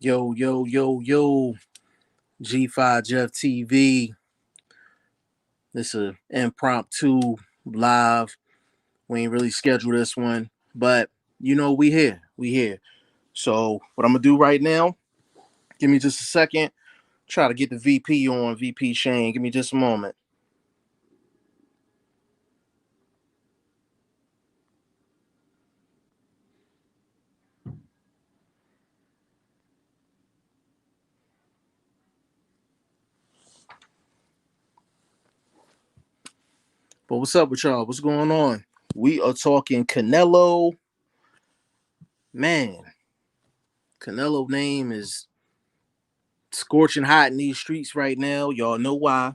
Yo, yo, yo, yo, G5Jefftv. This is an impromptu live. We ain't really scheduled this one, but you know we here. We here. So what I'm gonna do right now, give me just a second. Try to get the VP on, VP Shane. Give me just a moment. But what's up with y'all? What's going on? We are talking Canelo. Man, Canelo name is scorching hot in these streets right now. Y'all know why.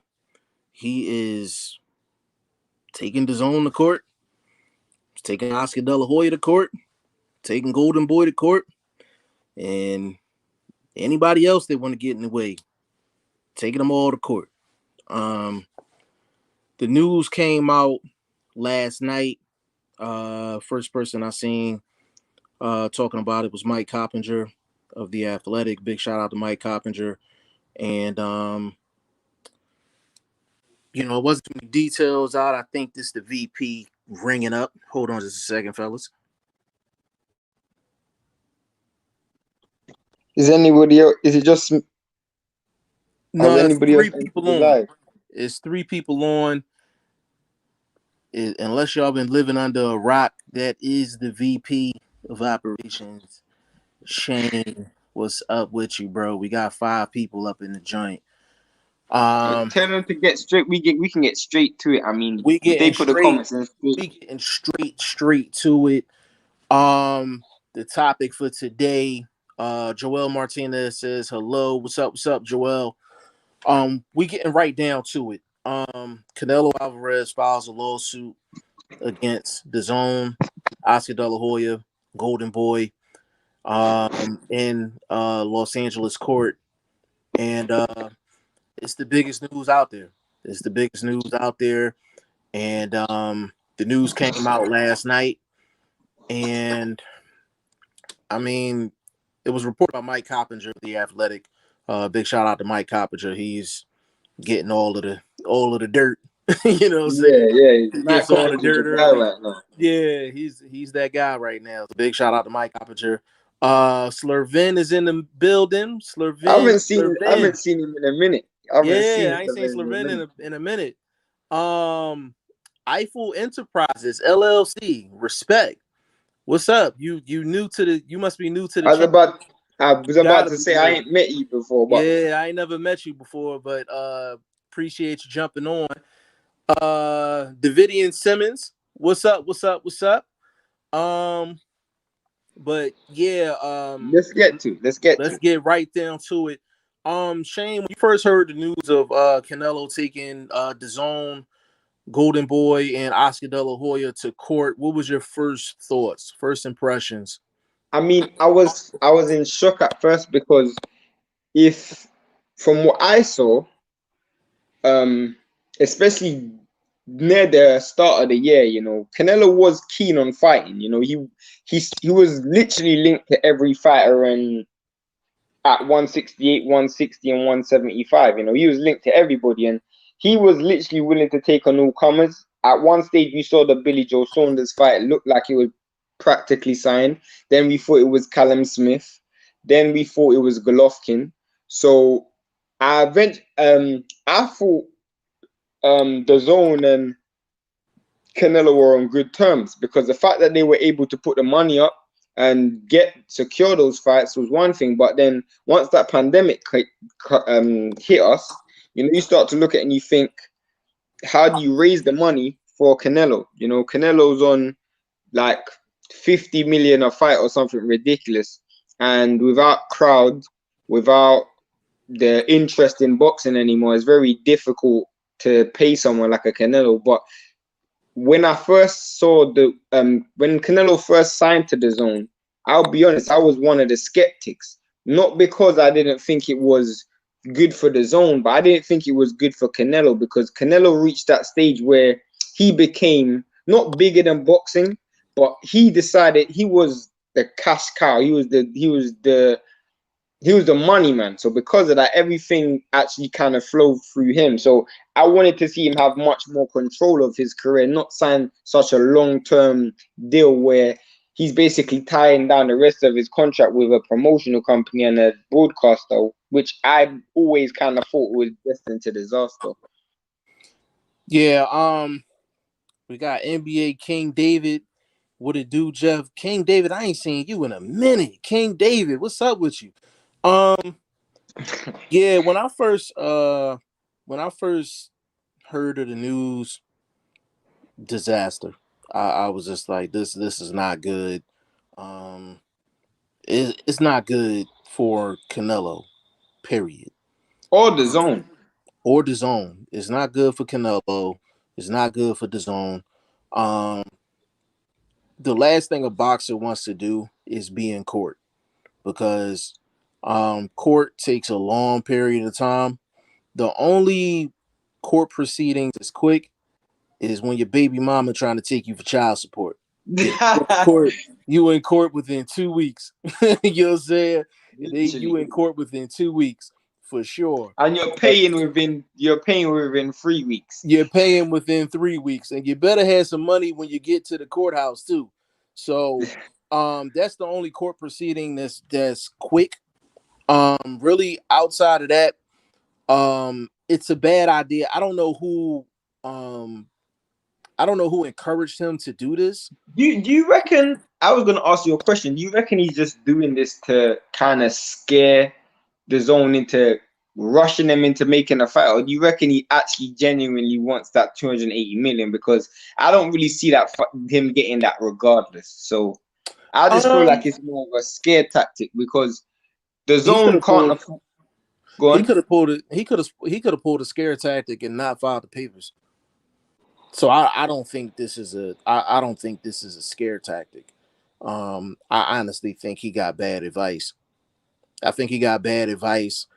He is taking DAZN to court. He's taking Oscar De La Hoya to court. Taking Golden Boy to court. And anybody else that want to get in the way. Taking them all to court. The news came out last night. First person I seen talking about it was Mike Coppinger of The Athletic. Big shout out to Mike Coppinger. And it wasn't too many details out. I think this is the VP ringing up. Hold on just a second, fellas. Is anybody else? Is it just? No, it's three people on. It's three people on. Unless y'all been living under a rock, that is the VP of operations. Shane, what's up with you, bro? We got 5 people up in the joint. Tell them to get straight. We can get straight to it. I mean, they put the comments in. We getting straight to it. The topic for today. Joel Martinez says hello. What's up, Joel? We getting right down to it. Canelo Alvarez files a lawsuit against DAZN, Oscar De La Hoya, Golden Boy, in Los Angeles court, and it's the biggest news out there. And the news came out last night, and I mean, it was reported by Mike Coppinger of The Athletic. Big shout out to Mike Coppinger. He's getting all of the dirt. You know what I'm saying? Yeah. He gets all the dirt early. Right now. Yeah, he's that guy right now. Big shout out to Mike Coppinger. Slurvin is in the building. Slurvin. I haven't seen him in a minute. I ain't seen Slurvin in a minute. Eiffel Enterprises LLC. Respect. What's up? You must be new to the channel. I was about to say I ain't met you before, but yeah, I ain't never met you before, but appreciate you jumping on. Davidian Simmons, what's up? But yeah, let's get right down to it. Shane, when you first heard the news of Canelo taking DAZN, Golden Boy, and Oscar De La Hoya to court, what was your first thoughts, first impressions? I mean, I was in shock at first because from what I saw, especially near the start of the year, Canelo was keen on fighting. He was literally linked to every fighter and at 168, 160, and 175. He was linked to everybody, and he was literally willing to take on all comers. At one stage, we saw the Billy Joe Saunders fight. It looked like it was practically signed. Then we thought it was Callum Smith. Then we thought it was Golovkin. So I thought DAZN and Canelo were on good terms, because the fact that they were able to put the money up and secure those fights was one thing. But then once that pandemic hit us, you start to look at it and you think, how do you raise the money for Canelo? Canelo's on like 50 million a fight or something ridiculous, and without crowd, without the interest in boxing anymore, it's very difficult to pay someone like a Canelo. But when I first saw when Canelo first signed to DAZN, I'll be honest, I was one of the skeptics. Not because I didn't think it was good for DAZN, but I didn't think it was good for Canelo, because Canelo reached that stage where he became not bigger than boxing, but he decided he was the cash cow. He he was the money man. So because of that, everything actually kind of flowed through him. So I wanted to see him have much more control of his career, not sign such a long-term deal where he's basically tying down the rest of his contract with a promotional company and a broadcaster, which I always kind of thought was destined to disaster. Yeah, we got NBA King David. What it do, Jeff? King David, I ain't seen you in a minute. King David, what's up with you? Yeah, when I first heard of the news, disaster. I was just like, this is not good. It's not good for Canelo, period. Or DAZN. Or DAZN. It's not good for Canelo. It's not good for DAZN. The last thing a boxer wants to do is be in court, because court takes a long period of time. The only court proceedings that's quick is when your baby mama trying to take you for child support. You in court within 2 weeks. You know what I'm saying? You in court within 2 weeks for sure. And you're paying within 3 weeks. You're paying within 3 weeks, and you better have some money when you get to the courthouse too. So that's the only court proceeding that's quick. Really outside of that, it's a bad idea. I don't know who encouraged him to do this. Do you reckon, I was gonna ask you a question, do you reckon he's just doing this to kind of scare DAZN into rushing them into making a fight, or do you reckon he actually genuinely wants that 280 million? Because I don't really see that him getting that regardless. So I just feel like it's more of a scare tactic, because DAZN can't afford. Go on. He could have pulled it. He could have pulled a scare tactic and not filed the papers. So I don't think this is a scare tactic. I honestly think he got bad advice. I think he got bad advice.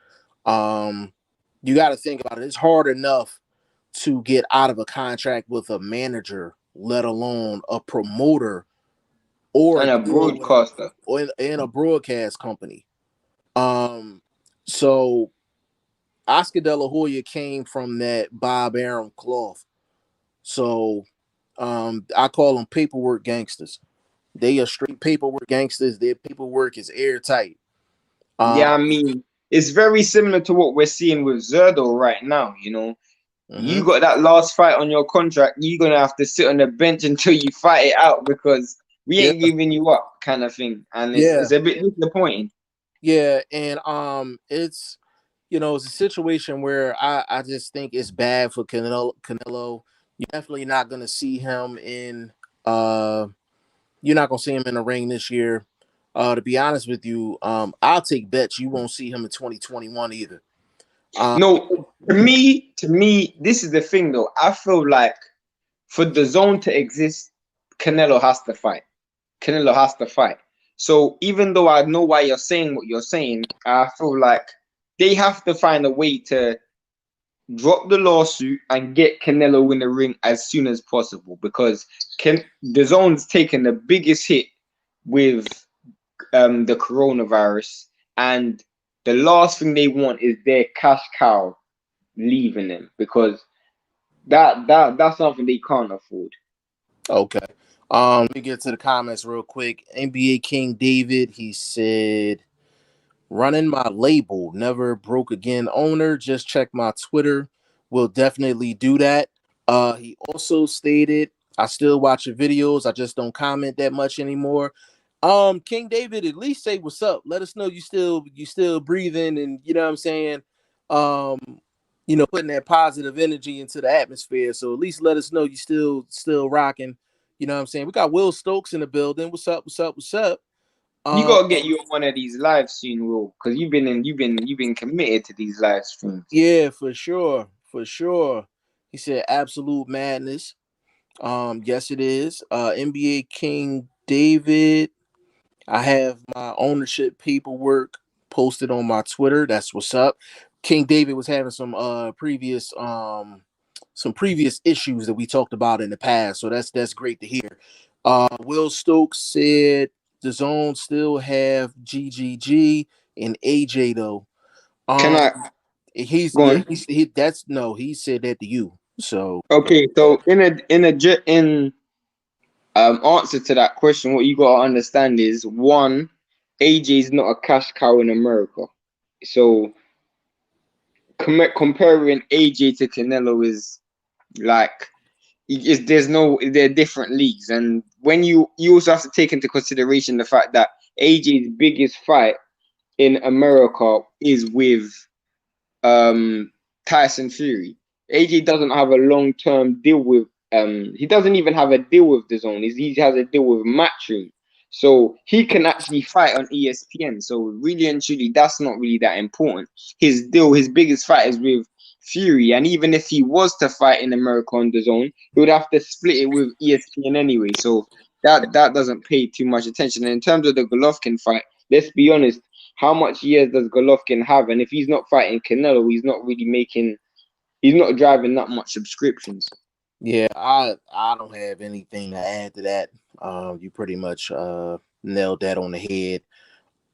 You got to think about it. It's hard enough to get out of a contract with a manager, let alone a promoter or a broadcaster or in a broadcast company. So Oscar De La Hoya came from that Bob Arum cloth. So I call them paperwork gangsters. They are straight paperwork gangsters. Their paperwork is airtight. Yeah, I mean, it's very similar to what we're seeing with Zerdo right now. You know, you got that last fight on your contract. You're gonna have to sit on the bench until you fight it out, because we ain't giving you up, kind of thing. And it's a bit disappointing. Yeah, and it's, you know, it's a situation where I just think it's bad for Canelo. You're definitely not gonna see him in you're not gonna see him in the ring this year. To be honest with you, I'll take bets you won't see him in 2021 either. No, to me, this is the thing though. I feel like for DAZN to exist, Canelo has to fight. Canelo has to fight. So even though I know why you're saying what you're saying, I feel like they have to find a way to drop the lawsuit and get Canelo in the ring as soon as possible, because DAZN's taken the biggest hit with the coronavirus, and the last thing they want is their cash cow leaving them, because that's something they can't afford. Okay. Let me get to the comments real quick. NBA King David, he said, running my label, never broke again owner. Just check my Twitter. Will definitely do that. He also stated, I still watch your videos. I just don't comment that much anymore. King David, at least say what's up. Let us know you still breathing, and you know what I'm saying. You know, putting that positive energy into the atmosphere. So at least let us know you still rocking. You know what I'm saying? We got Will Stokes in the building. What's up? What's up? What's up? You gotta get you on one of these live soon, Will, because you've been committed to these live streams. Yeah, for sure, for sure. He said absolute madness. Yes, it is. NBA King David, I have my ownership paperwork posted on my Twitter. That's what's up. King David was having some previous issues that we talked about in the past, so that's great to hear. Will Stokes said DAZN still have GGG and AJ though. Can I He's go on? He said that to you. So Okay, so in answer to that question, what you gotta understand is one, AJ is not a cash cow in America. So comparing AJ to Canelo is like they're different leagues, and when you also have to take into consideration the fact that AJ's biggest fight in America is with Tyson Fury. AJ doesn't have a long-term deal with he doesn't even have a deal with DAZN. He has a deal with Matchroom. So he can actually fight on ESPN. So really and truly, that's not really that important. His deal, his biggest fight is with Fury. And even if he was to fight in America on DAZN, he would have to split it with ESPN anyway. So that doesn't pay too much attention. And in terms of the Golovkin fight, let's be honest, how much years does Golovkin have? And if he's not fighting Canelo, he's not driving that much subscriptions. yeah, I don't have anything to add to that. You pretty much nailed that on the head.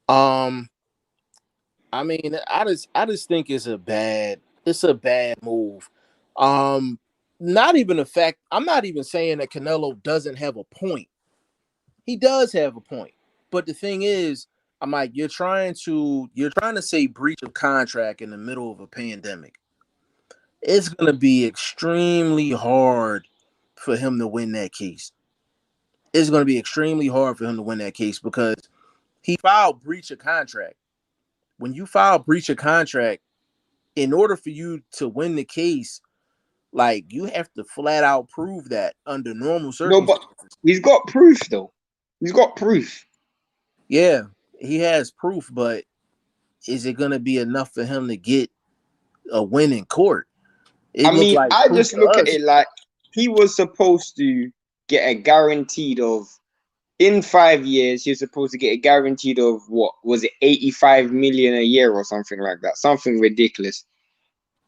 I mean, I just think it's a bad move. Not even the fact, I'm not even saying that Canelo doesn't have a point. He does have a point. But the thing is, I'm like, you're trying to say breach of contract in the middle of a pandemic. It's gonna be extremely hard for him to win that case. It's gonna be extremely hard for him to win that case because he filed breach of contract. When you file breach of contract, in order for you to win the case, like you have to flat out prove that under normal No, but circumstances. he's got proof though. He's got proof. Yeah, he has proof, but is it gonna be enough for him to get a win in court? I It looked mean, like I proof just to look at us. it like he was supposed to get a guaranteed of in 5 years. He was supposed to get a guaranteed of what was it, 85 million a year or something like that, something ridiculous.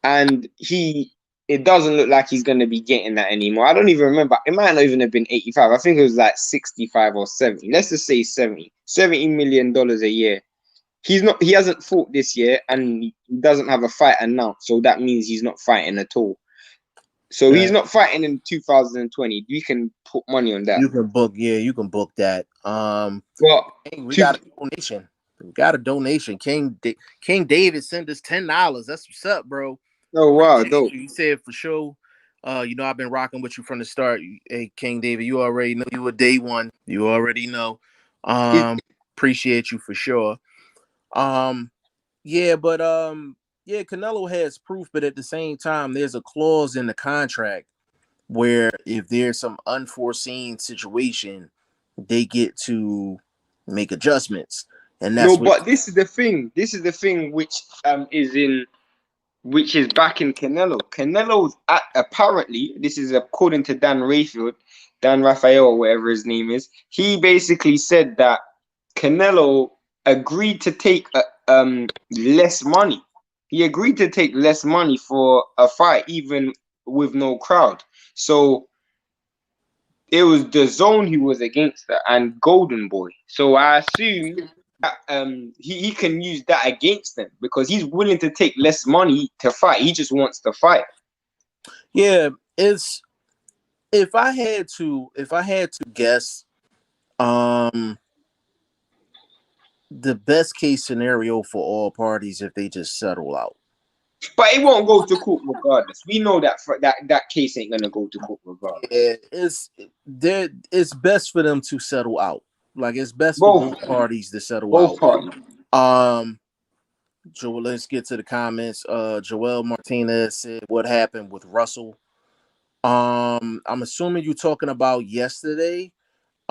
And it doesn't look like he's going to be getting that anymore. I don't even remember. It might not even have been 85. I think it was like 65 or 70. Let's just say 70 million dollars a year. He hasn't fought this year, and he doesn't have a fight announced, so that means he's not fighting at all. So he's Yeah, not fighting in 2020. We can put money on that. you can book. Yeah, you can book that. But Hey, we to got a donation. We got a donation. King David sent us $10. That's what's up, bro. oh wow, Appreciate dope. you. He said for sure. I've been rocking with you from the start. Hey, King David, you already know you were day one. You already know. It, Appreciate you for sure. Um, yeah, but yeah, Canelo has proof, but at the same time, there's a clause in the contract where if there's some unforeseen situation, they get to make adjustments, and no, that's what. but this is the thing. This is the thing which is back in Canelo. Canelo's apparently, this is according to Dan Raphael, or whatever his name is. He basically said that Canelo agreed to take less money. He agreed to take less money for a fight, even with no crowd. So it was DAZN who was against that and Golden Boy. So I assume that he can use that against them because he's willing to take less money to fight. He just wants to fight. Yeah, it's if I had to guess, um, the best case scenario for all parties if they just settle out. But it won't go to court regardless. We know that that case ain't gonna go to court regardless. Yeah, it's best for them to settle out. Like it's best for Both both parties to settle both out. parties. Joel, let's get to the comments. Joel Martinez said, "What happened with Russell?" I'm assuming you're talking about yesterday.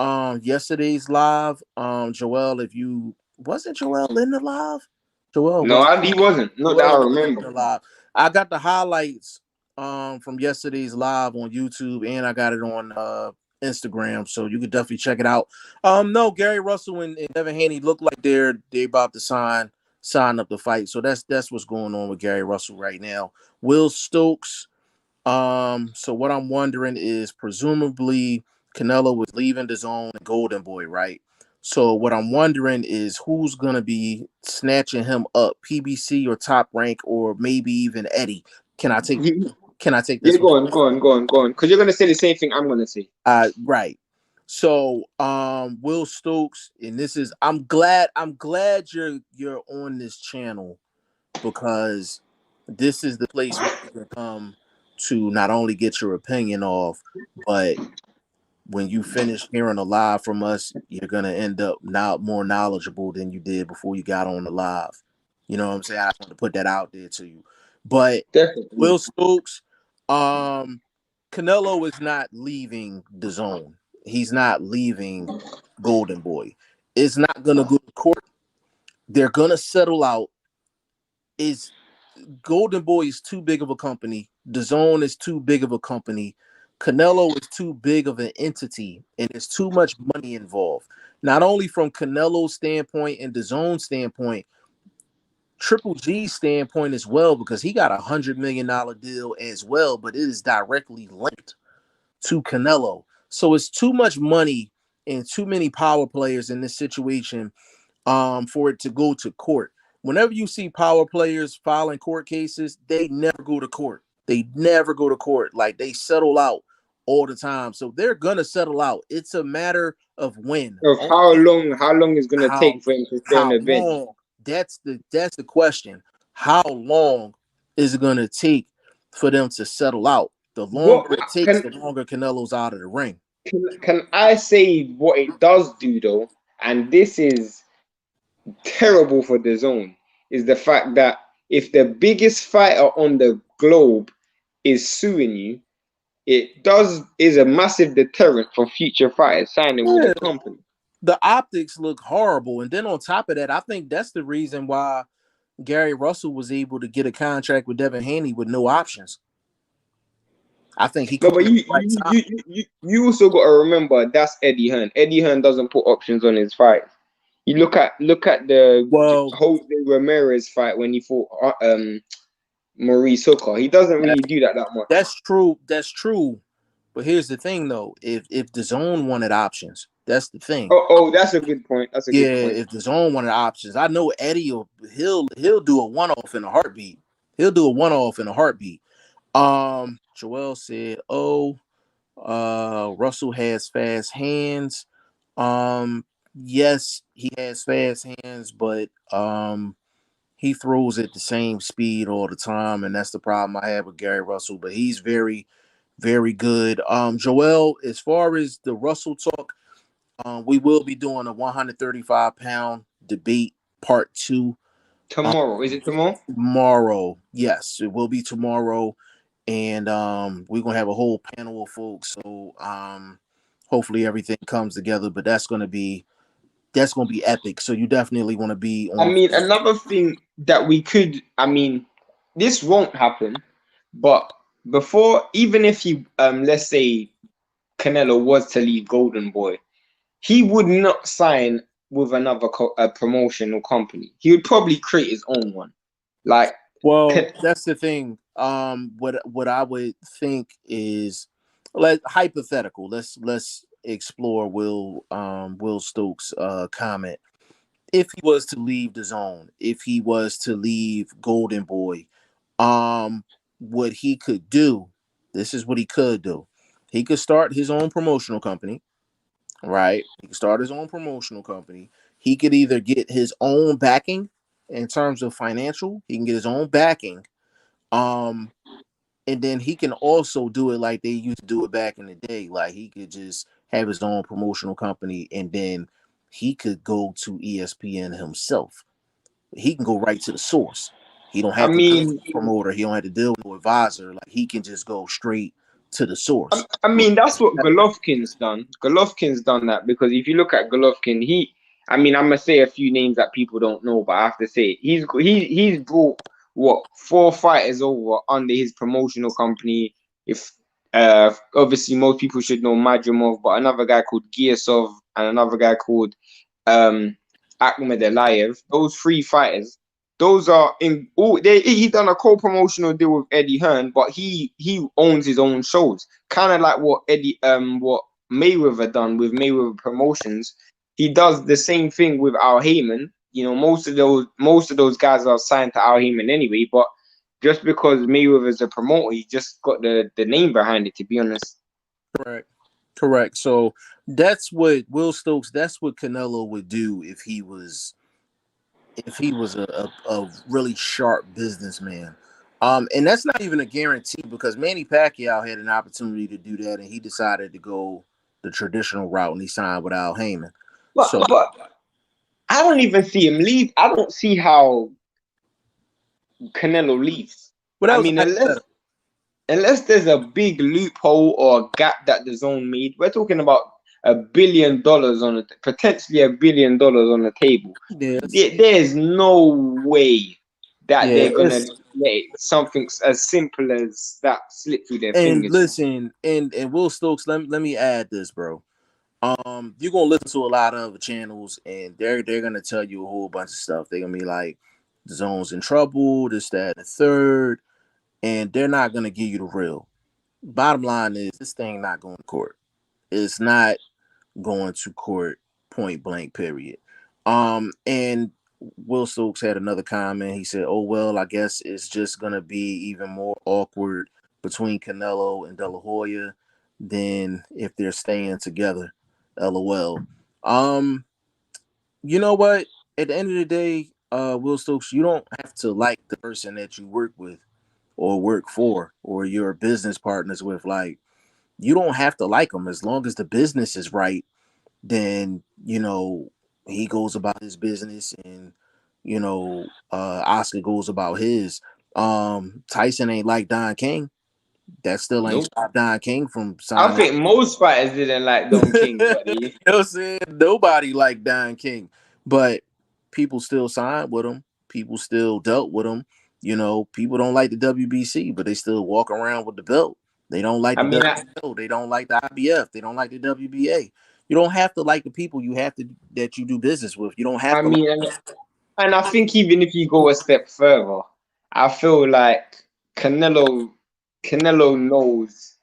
Yesterday's live. Joel, if you wasn't Joel in the live, Joel No, was he wasn't. Not that I Joel was in remember. the live. I got the highlights from yesterday's live on YouTube, and I got it on Instagram, so you could definitely check it out. No, Gary Russell and Devin Haney look like they about to sign up the fight. So that's what's going on with Gary Russell right now. Will Stokes. So what I'm wondering is presumably Canelo was leaving the zone and Golden Boy, right? So what I'm wondering is who's gonna be snatching him up, PBC or Top Rank, or maybe even Eddie. Can I take Yeah, this one? go on. Because you're gonna say the same thing I'm gonna say. Right. So Will Stokes, and this is I'm glad you're on this channel, because this is the place where you can come to not only get your opinion off, but when you finish hearing a live from us, you're gonna end up now more knowledgeable than you did before you got on the live. You know what I'm saying? I want to put that out there to you. But Definitely. Will Stokes, Canelo is not leaving the zone. He's not leaving Golden Boy. It's not gonna go to court. They're gonna settle out. Is Golden Boy is too big of a company. DAZN is too big of a company. Canelo is too big of an entity, and there's too much money involved. Not only from Canelo's standpoint and DAZN's standpoint, Triple G's standpoint as well, because he got $100 million deal as well, but it is directly linked to Canelo. So it's too much money and too many power players in this situation for it to go to court. Whenever you see power players filing court cases, they never go to court. They never go to court. Like, they settle out all the time. So they're gonna settle out. It's a matter of when. Of how long is gonna How take for him to stay on how the bench? long? That's the question. How long is it gonna take for them to settle out? The What longer it takes, the longer Canelo's out of the ring. can I say what it does do though? And this is terrible for the zone, is the fact that if the biggest fighter on the globe is suing you, is a massive deterrent for future fighters signing with Yeah, a company. the optics look horrible. And then on top of that, I think that's the reason why Gary Russell was able to get a contract with Devin Haney with no options. I think he No, called but it the right time. you also got to remember that's Eddie Hearn. Eddie Hearn doesn't put options on his fights. You look at the Well, Jose Ramirez fight when he fought Maurice Hooker. He doesn't really do that much. that's true. That's true. But here's the thing, though. If the zone wanted options, that's the thing. Oh, that's a good point. That's a Yeah, good point. if the zone wanted options, I know Eddie he'll do a one-off in a heartbeat. He'll do a one-off in a heartbeat. Joel said, "Oh, Russell has fast hands. Yes, he has fast hands, but he throws at the same speed all the time, and that's the problem I have with Gary Russell. But he's very, very good. Joel, as far as the Russell talk, we will be doing a 135-pound debate part 2 Tomorrow, is it tomorrow? tomorrow. Yes, it will be tomorrow, and we're gonna have a whole panel of folks. So hopefully everything comes together. But that's gonna be epic. So you definitely want to be I on. mean, another thing that we could, I mean, this won't happen, but before, even if he, let's say Canelo was to leave Golden Boy, he would not sign with another promotional company. He would probably create his own one. Like, Well, that's the thing. What I would think is, hypothetical. Let's explore Will Stokes' comment. If he was to leave the zone, if he was to leave Golden Boy, what he could do, this is what he could do. He could start his own promotional company, right? He could start his own promotional company. He could either get his own backing in terms of financial, he can get his own backing. Um, and then he can also do it like they used to do it back in the day. Like, he could just have his own promotional company, and then he could go to ESPN himself. He can go right to the source. He don't I have to deal with mean, a promoter. He don't have to deal with no advisor. Like, he can just go straight to the source. I mean, that's what Golovkin's done. Golovkin's done that because if you look at Golovkin, I mean, I'm gonna say a few names that people don't know, but I have to say he's brought what 4 fighters over under his promotional company. If obviously most people should know Madrimov, but another guy called Giasov and another guy called Akhmed Aliyev. Those 3 fighters. Those are in all. He done a co-promotional deal with Eddie Hearn, but he owns his own shows, kind of like what Mayweather done with Mayweather Promotions. he does the same thing with Al Heyman. You know, most of those guys are signed to Al Heyman anyway. But just because Mayweather's a promoter, he just got the name behind it. To be honest. Correct. So that's what Will Stokes. That's what Canelo would do if he was a really sharp businessman. And that's not even a guarantee because Manny Pacquiao had an opportunity to do that, and he decided to go the traditional route, and he signed with Al Heyman. But I don't even see him leave. I don't see how Canelo leaves. I mean, unless there's a big loophole or a gap that the zone made, we're talking about $1 billion potentially $1 billion on the table. Yes. There's no way that they're gonna let something as simple as that slip through their fingers. And listen, and Will Stokes, let me add this, bro. You're gonna listen to a lot of other channels, and they're gonna tell you a whole bunch of stuff. They're gonna be like, the zone's in trouble, this, that, and the third, and they're not gonna give you the real. Bottom line is, this thing not going to court. It's not going to court, point blank, period. And Will Stokes had another comment. He said, "Oh well, I guess it's just gonna be even more awkward between Canelo and De La Hoya than if they're staying together." LOL. You know what? At the end of the day, Will Stokes, you don't have to like the person that you work with or work for or your business partners with. Like, you don't have to like them as long as the business is right. Then, you know, he goes about his business, and, you know, Oscar goes about his. Tyson ain't like Don King. That still ain't stopped Don King from signing. I think most fighters didn't like Don King, buddy. You know what I'm saying? Nobody liked Don King, but people still signed with him. People still dealt with him. You know, people don't like the WBC, but they still walk around with the belt. They don't like the WBO. They don't like the IBF. They don't like the WBA. You don't have to like the people that you do business with. You don't have to. And I think even if you go a step further, I feel like Canelo knows.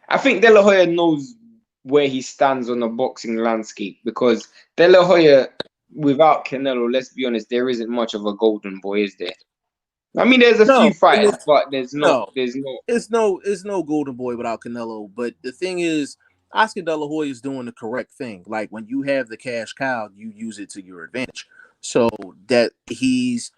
I think De La Hoya knows where he stands on the boxing landscape, because De La Hoya, without Canelo, let's be honest, there isn't much of a golden boy, is there? I mean, there's a few fighters, but there's no. It's no golden boy without Canelo. But the thing is, Oscar De La Hoya is doing the correct thing. Like, when you have the cash cow, you use it to your advantage. So that he's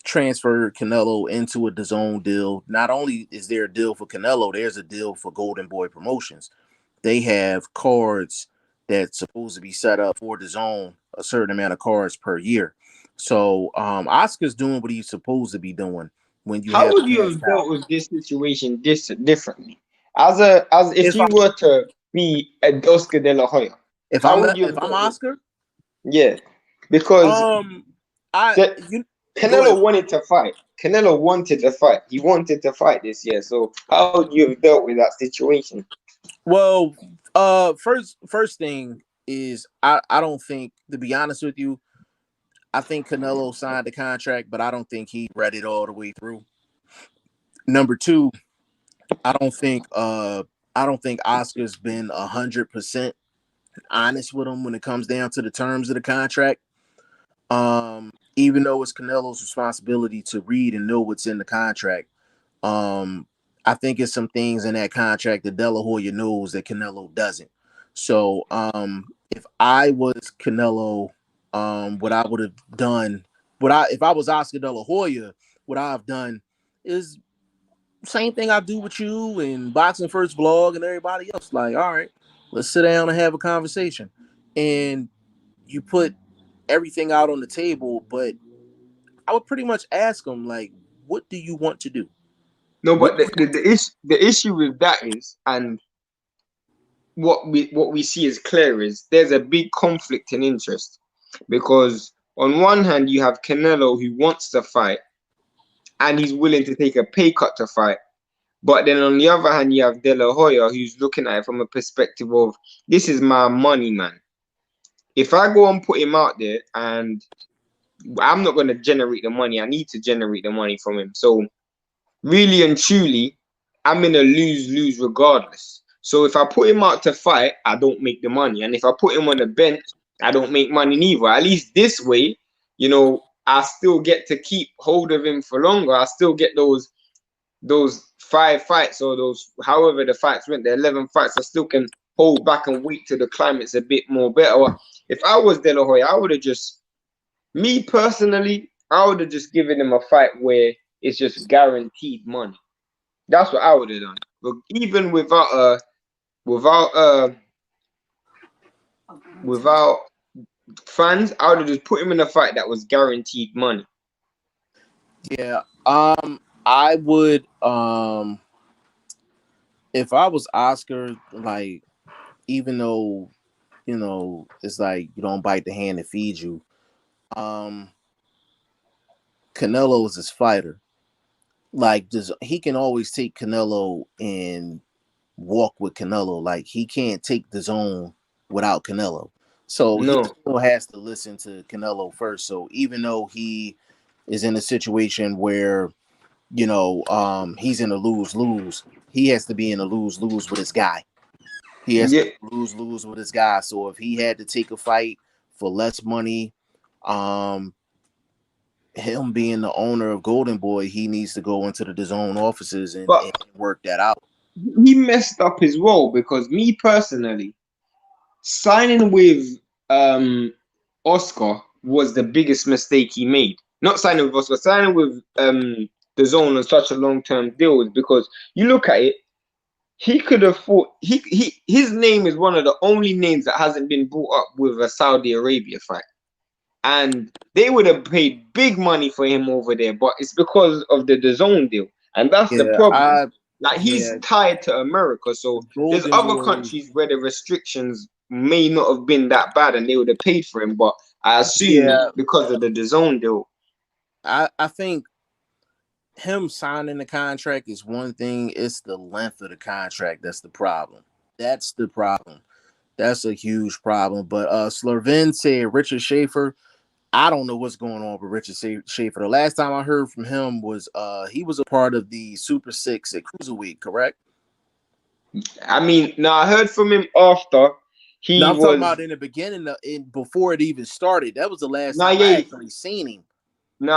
transferred Canelo into a DAZN deal. Not only is there a deal for Canelo, there's a deal for Golden Boy Promotions. They have cards that's supposed to be set up for DAZN, a certain amount of cards per year. So Oscar's doing what he's supposed to be doing. When you How would you have dealt with this situation differently? If you were to be a Oscar De La Hoya, if I'm Oscar, yeah, because Canelo wanted to fight. Canelo wanted to fight. He wanted to fight this year. So how would you have dealt with that situation? Well, first thing is, I don't think, to be honest with you, I think Canelo signed the contract, but I don't think he read it all the way through. Number two, I don't think Oscar's been 100% honest with him when it comes down to the terms of the contract. Even though it's Canelo's responsibility to read and know what's in the contract, I think it's some things in that contract that De La Hoya knows that Canelo doesn't. So if I was Canelo, what I would have done, if I was Oscar De La Hoya, what I've done is same thing I do with you and BoxingFirst Vlog and everybody else. Like, all right, let's sit down and have a conversation. And you put everything out on the table, but I would pretty much ask them, like, what do you want to do? No, but the issue with that is, and what we see is clear, is there's a big conflict in interest, because on one hand you have Canelo, who wants to fight and he's willing to take a pay cut to fight, but then on the other hand you have De La Hoya, who's looking at it from a perspective of, this is my money, man. If I go and put him out there and I'm not going to generate the money, I need to generate the money from him. So really and truly, I'm in a lose-lose regardless. So if I put him out to fight, I don't make the money. And if I put him on the bench, I don't make money neither. At least this way, you know, I still get to keep hold of him for longer. I still get those 5 fights or those however the fights went, the 11 fights. I still can hold back and wait till the climate's a bit more better. If I was De La Hoya, I would have just, me personally, I would have just given him a fight where it's just guaranteed money. That's what I would have done. But even without fans, I would have just put him in a fight that was guaranteed money. Yeah. I would if I was Oscar, like, even though, you know, it's like you don't bite the hand that feeds you. Canelo is his fighter. Like, he can always take Canelo and walk with Canelo. Like, he can't take the zone without Canelo. So he still has to listen to Canelo first. So even though he is in a situation where, you know, he's in a lose-lose, he has to be in a lose-lose with his guy. He has to lose-lose with his guy. So if he had to take a fight for less money, him being the owner of Golden Boy, he needs to go into the DAZN offices and work that out. He messed up his role, because me personally, signing with Oscar was the biggest mistake he made. Not signing with Oscar, signing with DAZN on such a long-term deal, is because you look at it, he could have fought. His name is one of the only names that hasn't been brought up with a Saudi Arabia fight, and they would have paid big money for him over there. But it's because of the DAZN deal, and that's the problem. Like, he's tied to America, so there's other countries where the restrictions may not have been that bad, and they would have paid for him. But I assume because of the DAZN deal, I think him signing the contract is one thing. It's the length of the contract that's the problem. That's the problem. That's a huge problem. But Slervin said Richard Schaefer. I don't know what's going on with Richard Schaefer. The last time I heard from him was he was a part of the Super Six at Cruiserweight, correct? I mean, no, I heard from him after he I'm was. talking about in the beginning, before it even started. That was the last time I actually seen him. No,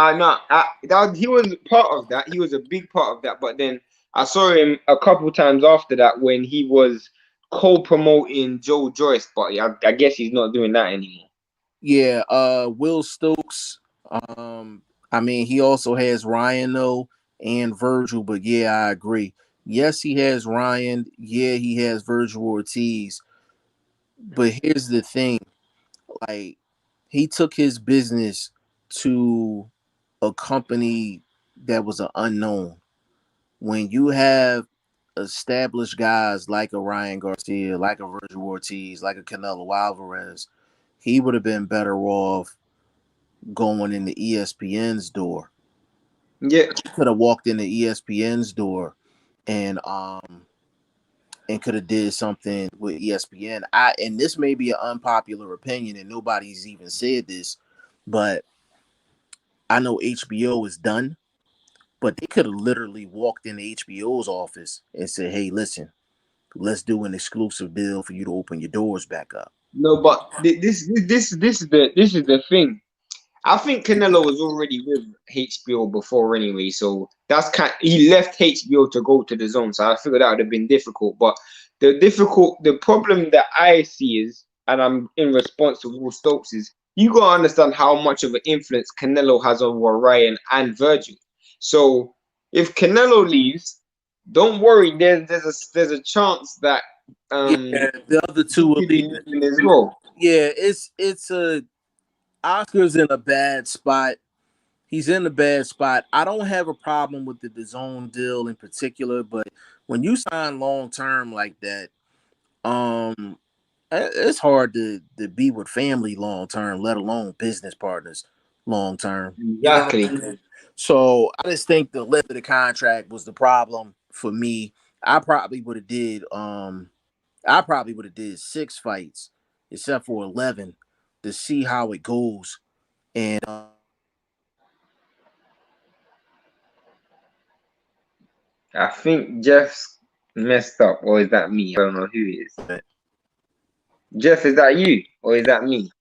he was part of that. He was a big part of that. But then I saw him a couple times after that when he was co-promoting Joe Joyce. But I guess he's not doing that anymore. Yeah, Will Stokes. I mean, he also has Ryan though and Virgil. But yeah, I agree. Yes, he has Ryan. Yeah, he has Virgil Ortiz. But here's the thing: like, he took his business to a company that was an unknown. When you have established guys like a Ryan Garcia, like a Virgil Ortiz, like a Canelo Alvarez, he would have been better off going in the ESPN's door. Yeah, he could have walked in the ESPN's door and could have did something with ESPN. And this may be an unpopular opinion, and nobody's even said this, but I know HBO is done. But they could have literally walked into HBO's office and said, "Hey, listen, let's do an exclusive deal for you to open your doors back up." no, but this is the thing. I think Canelo was already with HBO before anyway, so he left HBO to go to DAZN. So I figured that would have been difficult. But the problem that I see is, and I'm in response to Will Stokes, is you gotta understand how much of an influence Canelo has over Ryan and Virgil. So if Canelo leaves, don't worry. There's a chance that the other two will leave as well. Yeah, it's Oscar's in a bad spot. He's in a bad spot. I don't have a problem with the DAZN deal in particular, but when you sign long term like that, it's hard to be with family long term, let alone business partners long term. Exactly. You know what I mean? So I just think the length of the contract was the problem for me. I probably would have did 6 fights, except for 11, to see how it goes. And I think Jeff's messed up, or is that me? I don't know who it is. Jeff, is that you, or is that me?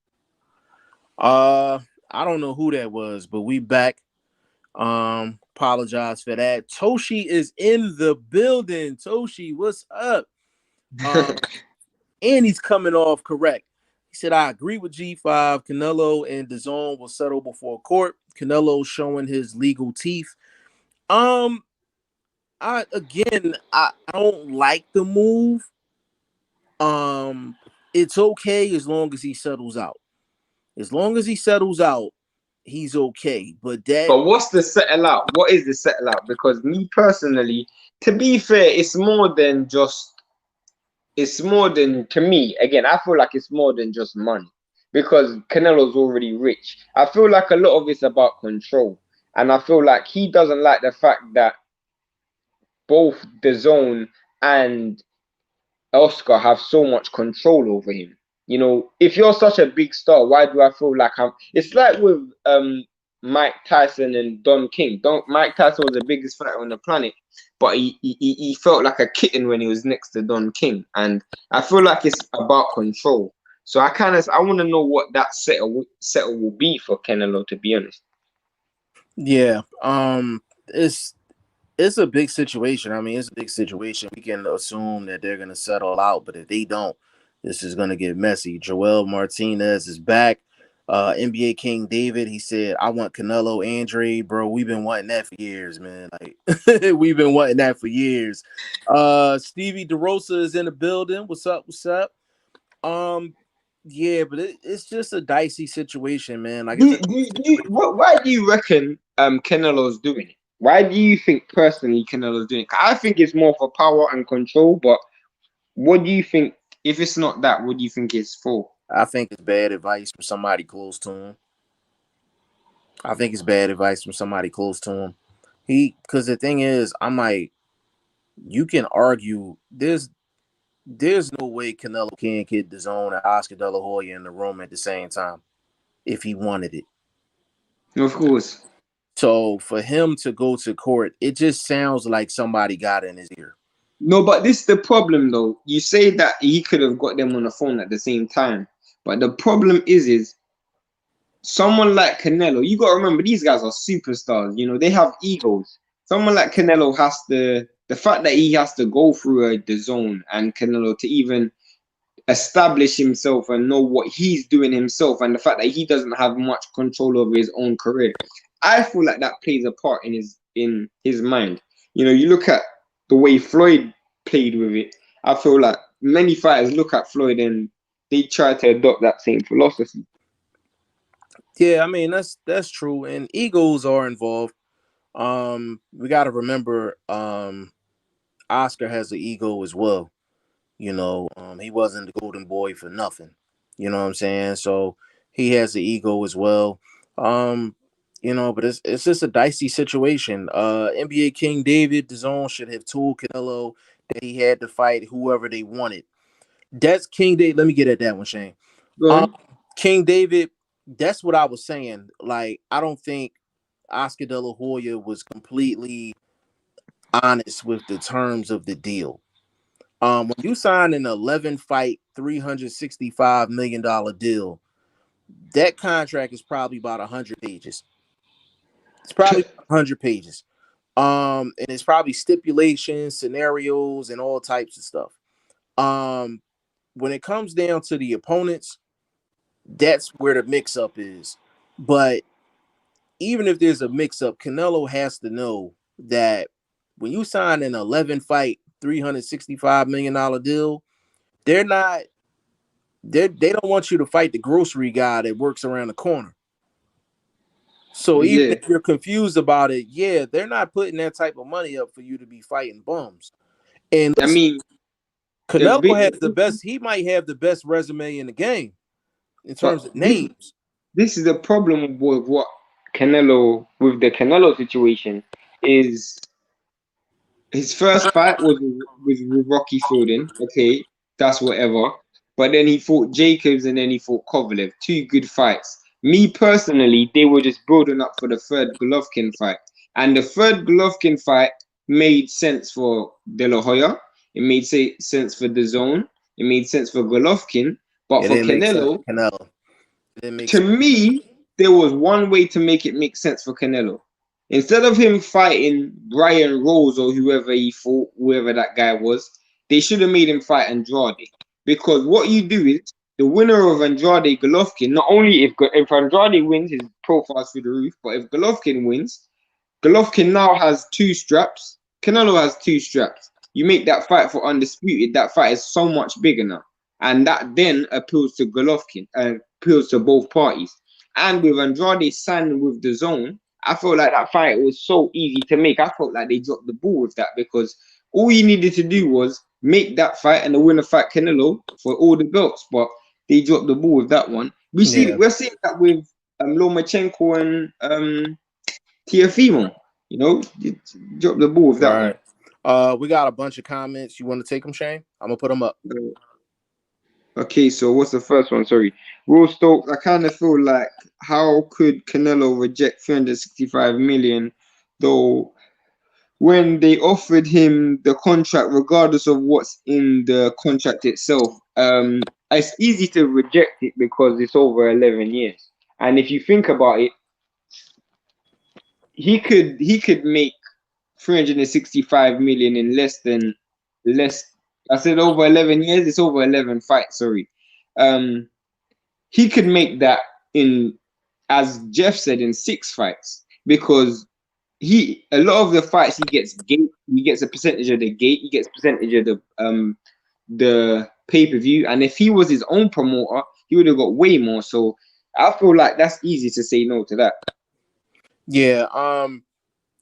I don't know who that was, but we back. Apologize for that. Toshi is in the building. Toshi, what's up? And he's coming off correct. He said, I agree with G5. Canelo and DAZN will settle before court. Canelo showing his legal teeth. I don't like the move. It's okay as long as he settles out. As long as he settles out, he's okay. But what's the settle out? What is the settle out? Because me personally, to be fair, it's more than to me. Again, I feel like it's more than just money because Canelo's already rich. I feel like a lot of it's about control, and I feel like he doesn't like the fact that both DAZN and Oscar have so much control over him. You know, if you're such a big star, why do I feel like it's like with Mike Tyson and Don King. Mike Tyson was the biggest fighter on the planet, but he felt like a kitten when he was next to Don King. And I feel like it's about control. So I want to know what that settle will be for Canelo, to be honest. Yeah. It's a big situation. I mean, it's a big situation. We can assume that they're gonna settle out, but if they don't, this is gonna get messy. Joel Martinez is back. NBA King David, he said, I want Canelo Andre, bro. We've been wanting that for years, man. Like we've been wanting that for years. Stevie DeRosa is in the building. What's up? What's up? Yeah, but it's just a dicey situation, man. Like why do you reckon Canelo's doing it? Why do you think personally Canelo's doing it? I think it's more for power and control, but what do you think? If it's not that, what do you think it's for? I think it's bad advice from somebody close to him. I think it's bad advice from somebody close to him. Because the thing is, I'm like, you can argue. There's no way Canelo can get DAZN and Oscar De La Hoya in the room at the same time if he wanted it. Of course. So for him to go to court, it just sounds like somebody got in his ear. No, but this is the problem, though. You say that he could have got them on the phone at the same time, but the problem is someone like Canelo. You got to remember, these guys are superstars. You know, they have egos. Someone like Canelo has to. The fact that he has to go through the zone and Canelo to even establish himself and know what he's doing himself, and the fact that he doesn't have much control over his own career, I feel like that plays a part in his mind. You know, you look at the way Floyd played with it. I feel like many fighters look at Floyd and they try to adopt that same philosophy. Yeah, I mean that's true, and egos are involved. We got to remember, Oscar has an ego as well. You know, he wasn't the golden boy for nothing. You know what I'm saying? So he has the ego as well. You know, but it's just a dicey situation. NBA King David DAZN should have told Canelo that he had to fight whoever they wanted. That's King David. Let me get at that one, Shane. King David, that's what I was saying. Like, I don't think Oscar De La Hoya was completely honest with the terms of the deal. When you sign an 11-fight, $365 million deal, that contract is probably about 100 pages. It's probably 100 pages. And it's probably stipulations, scenarios, and all types of stuff. When it comes down to the opponents, that's where the mix-up is. But even if there's a mix-up, Canelo has to know that when you sign an 11-fight, $365 million deal, they don't want you to fight the grocery guy that works around the corner. So even if you're confused about it, yeah, they're not putting that type of money up for you to be fighting bums. And listen, I mean, Canelo has the best. He might have the best resume in the game in terms of names. This is the problem with what Canelo, with the Canelo situation, is his first fight was with Rocky Fielding. Okay, that's whatever. But then he fought Jacobs and then he fought Kovalev. Two good fights. Me personally, they were just building up for the third Golovkin fight. And the third Golovkin fight made sense for De La Hoya. It made sense for DAZN. It made sense for Golovkin. But for Canelo, To me, there was one way to make it make sense for Canelo. Instead of him fighting Brian Rose or whoever he fought, whoever that guy was, they should have made him fight Andrade. Because what you do is the winner of Andrade Golovkin, not only if Andrade wins, his profile's through the roof, but if Golovkin wins, Golovkin now has 2 straps. Canelo has 2 straps. You make that fight for undisputed, that fight is so much bigger now. And that then appeals to Golovkin, appeals to both parties. And with Andrade signing with the DAZN, I felt like that fight was so easy to make. I felt like they dropped the ball with that because all you needed to do was make that fight and the winner fight Canelo for all the belts. But they dropped the ball with that one. We're seeing that with Lomachenko and Tiafimo. You know, drop the ball with that one. We got a bunch of comments. You want to take them, Shane? I'm gonna put them up. Okay, so what's the first one? Sorry, Will Stokes. I kind of feel like how could Canelo reject 365 million, though, when they offered him the contract, regardless of what's in the contract itself. It's easy to reject it because it's over 11 years, and if you think about it, he could make 365 million in less. I said over 11 years. It's over 11 fights. Sorry, he could make that in, as Jeff said, in 6 fights because a lot of the fights he gets gate. He gets a percentage of the gate. He gets a percentage of the pay-per-view. And if he was his own promoter, he would have got way more. So I feel like that's easy to say no to that. Yeah.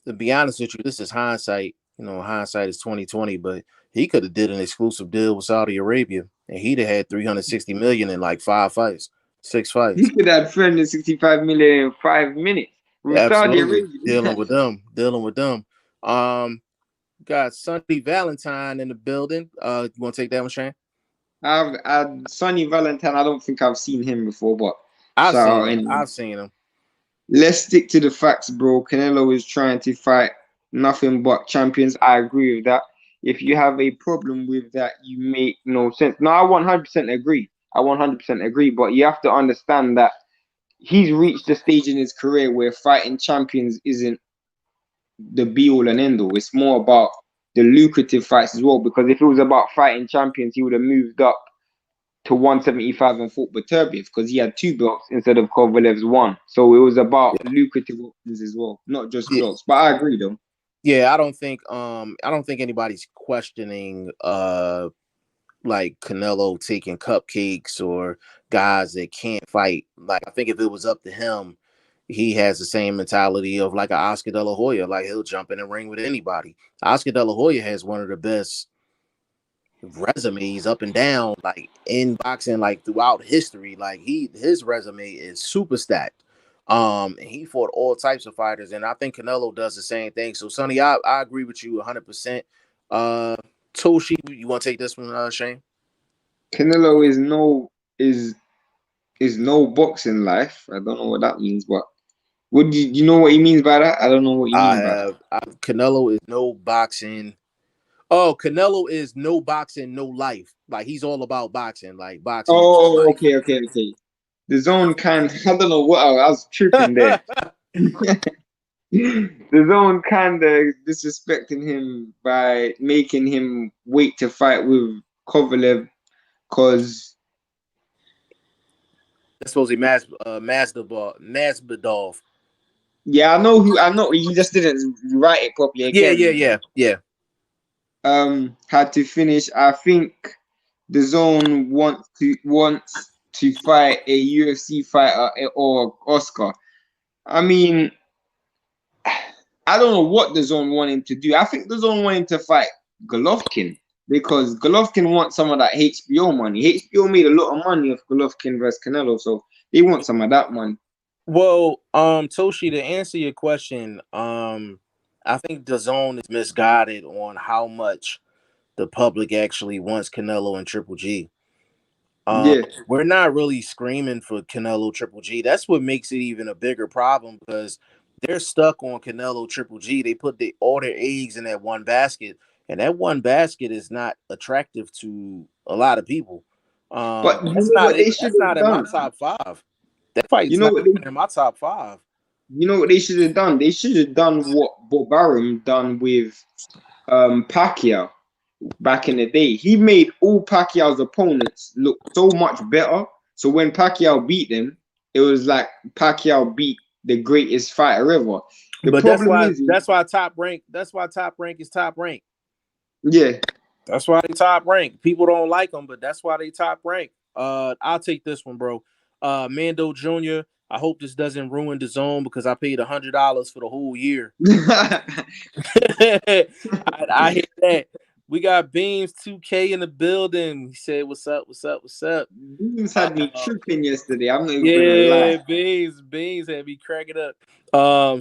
To be honest with you, this is hindsight. You know, hindsight is 2020. But he could have did an exclusive deal with Saudi Arabia, and he'd have had 360 million in like 5 fights, 6 fights. He could have 365 million in 5 minutes. With Saudi Arabia. Dealing with them. Got Sonny Valentyne in the building. You want to take that one, Shane? Sonny Valentyne. I don't think I've seen him before, but I've seen him. Let's stick to the facts, bro. Canelo is trying to fight nothing but champions. I agree with that. If you have a problem with that, you make no sense. No, I 100% agree. But you have to understand that he's reached the stage in his career where fighting champions isn't the be-all and end-all. It's more about the lucrative fights as well. Because if it was about fighting champions, he would have moved up to 175 and fought Beterbiev because he had 2 belts instead of Kovalev's 1. So it was about lucrative options as well, not just belts. But I agree though. Yeah, I don't think anybody's questioning like Canelo taking cupcakes or guys that can't fight. Like, I think if it was up to him, he has the same mentality of like an Oscar De La Hoya. Like, he'll jump in the ring with anybody. Oscar De La Hoya has one of the best resumes up and down, like in boxing, like throughout history. Like, his resume is super stacked. And he fought all types of fighters, and I think Canelo does the same thing. So, Sonny, I agree with you 100%. Toshi, you want to take this one, Shane? Canelo is no boxing life. I don't know what that means, but do you know what he means by that? I don't know what you mean by that. Canelo is no boxing. Oh, Canelo is no boxing, no life. Like, he's all about boxing. Like, boxing. Oh, okay. The zone kind. I don't know what I was tripping there. The zone kind of disrespecting him by making him wait to fight with Kovalev because that's supposed to be Masvidal. Yeah, I know he just didn't write it properly again. Yeah. Had to finish. I think the zone wants to fight a UFC fighter or Oscar. I mean, I don't know what the zone wanted to do. I think the zone wanted to fight Golovkin because Golovkin wants some of that HBO money. HBO made a lot of money off Golovkin versus Canelo, so they want some of that money. Well, Toshi, to answer your question, I think the zone is misguided on how much the public actually wants Canelo and Triple G. We're not really screaming for Canelo Triple G. That's what makes it even a bigger problem because they're stuck on Canelo Triple G. They put all their eggs in that one basket, and that one basket is not attractive to a lot of people. But that's not in my top 5. That fight's You know not what even in my top 5. you know what they should have done? They should have done what Bobarum done with Pacquiao back in the day. He made all Pacquiao's opponents look so much better. So when Pacquiao beat them, it was like Pacquiao beat the greatest fighter ever. The But problem is, that's why top rank is top rank. yeah. That's why they top rank. People don't like them, but that's why they top rank. I'll take this one, bro. Mando Jr. I hope this doesn't ruin the zone because I paid $100 for the whole year. I hear that. We got Beams 2K in the building. He said, "What's up? What's up? What's up?" Beans had me tripping yesterday. I'm not even gonna Yeah, lie. Beans had me cracking up.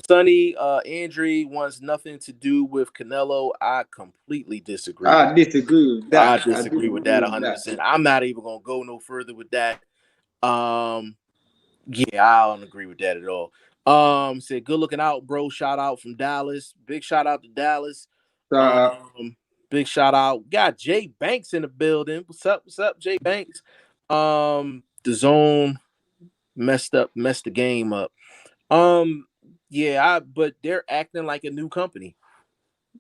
Sonny, Andre wants nothing to do with Canelo. I completely disagree. I disagree with I that. disagree with that 100%. I'm not even gonna go no further with that. Yeah, I don't agree with that at all. Said good looking out, bro. Shout out from Dallas. Big shout out to Dallas. Big shout out. Got Jay Banks in the building. What's up? What's up, Jay Banks? The zone messed the game up. Yeah, but they're acting like a new company.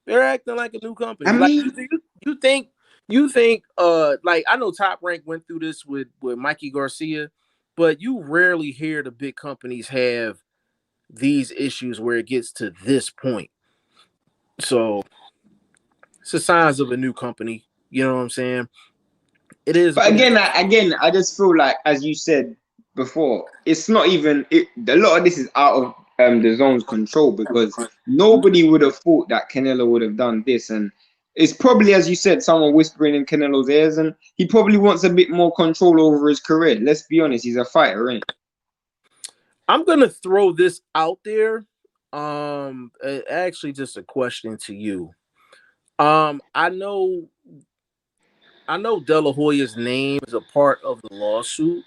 They're acting like a new company. I Like mean, you think like I know Top Rank went through this with Mikey Garcia, but you rarely hear the big companies have these issues where it gets to this point. So it's the signs of a new company. You know what I'm saying? It is. but again, I just feel like, as you said before, it's not even. A lot of this is out of the zone's control because nobody would have thought that Canelo would have done this, and it's probably, as you said, someone whispering in Canelo's ears, and he probably wants a bit more control over his career. Let's be honest, he's a fighter, ain't he? I'm gonna throw this out there. Actually, just a question to you. I know De La Hoya's name is a part of the lawsuit.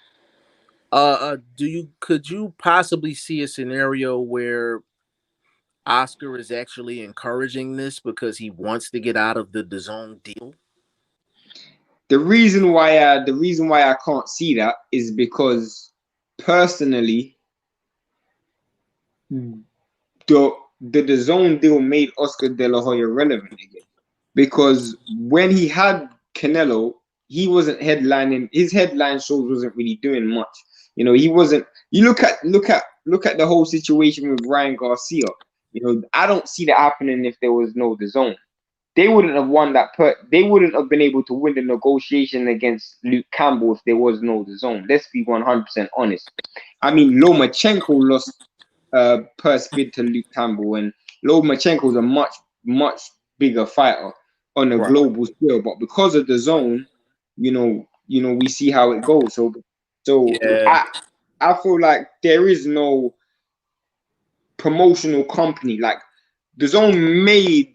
Could you possibly see a scenario where Oscar is actually encouraging this because he wants to get out of the DAZN deal? The reason why I can't see that is because personally, the zone deal made Oscar De La Hoya relevant again. Because when he had Canelo, he wasn't headlining. His headline shows wasn't really doing much. You know, he wasn't. You look at the whole situation with Ryan Garcia. You know, I don't see that happening if there was no DAZN. They wouldn't have won that. They wouldn't have been able to win the negotiation against Luke Campbell if there was no DAZN. Let's be 100% honest. I mean, Lomachenko lost purse bid to Luke Campbell, and Lomachenko is a much bigger fighter on a global scale. But because of DAZN, you know, we see how it goes. So Yeah. I feel like there is no promotional company. Like DAZN made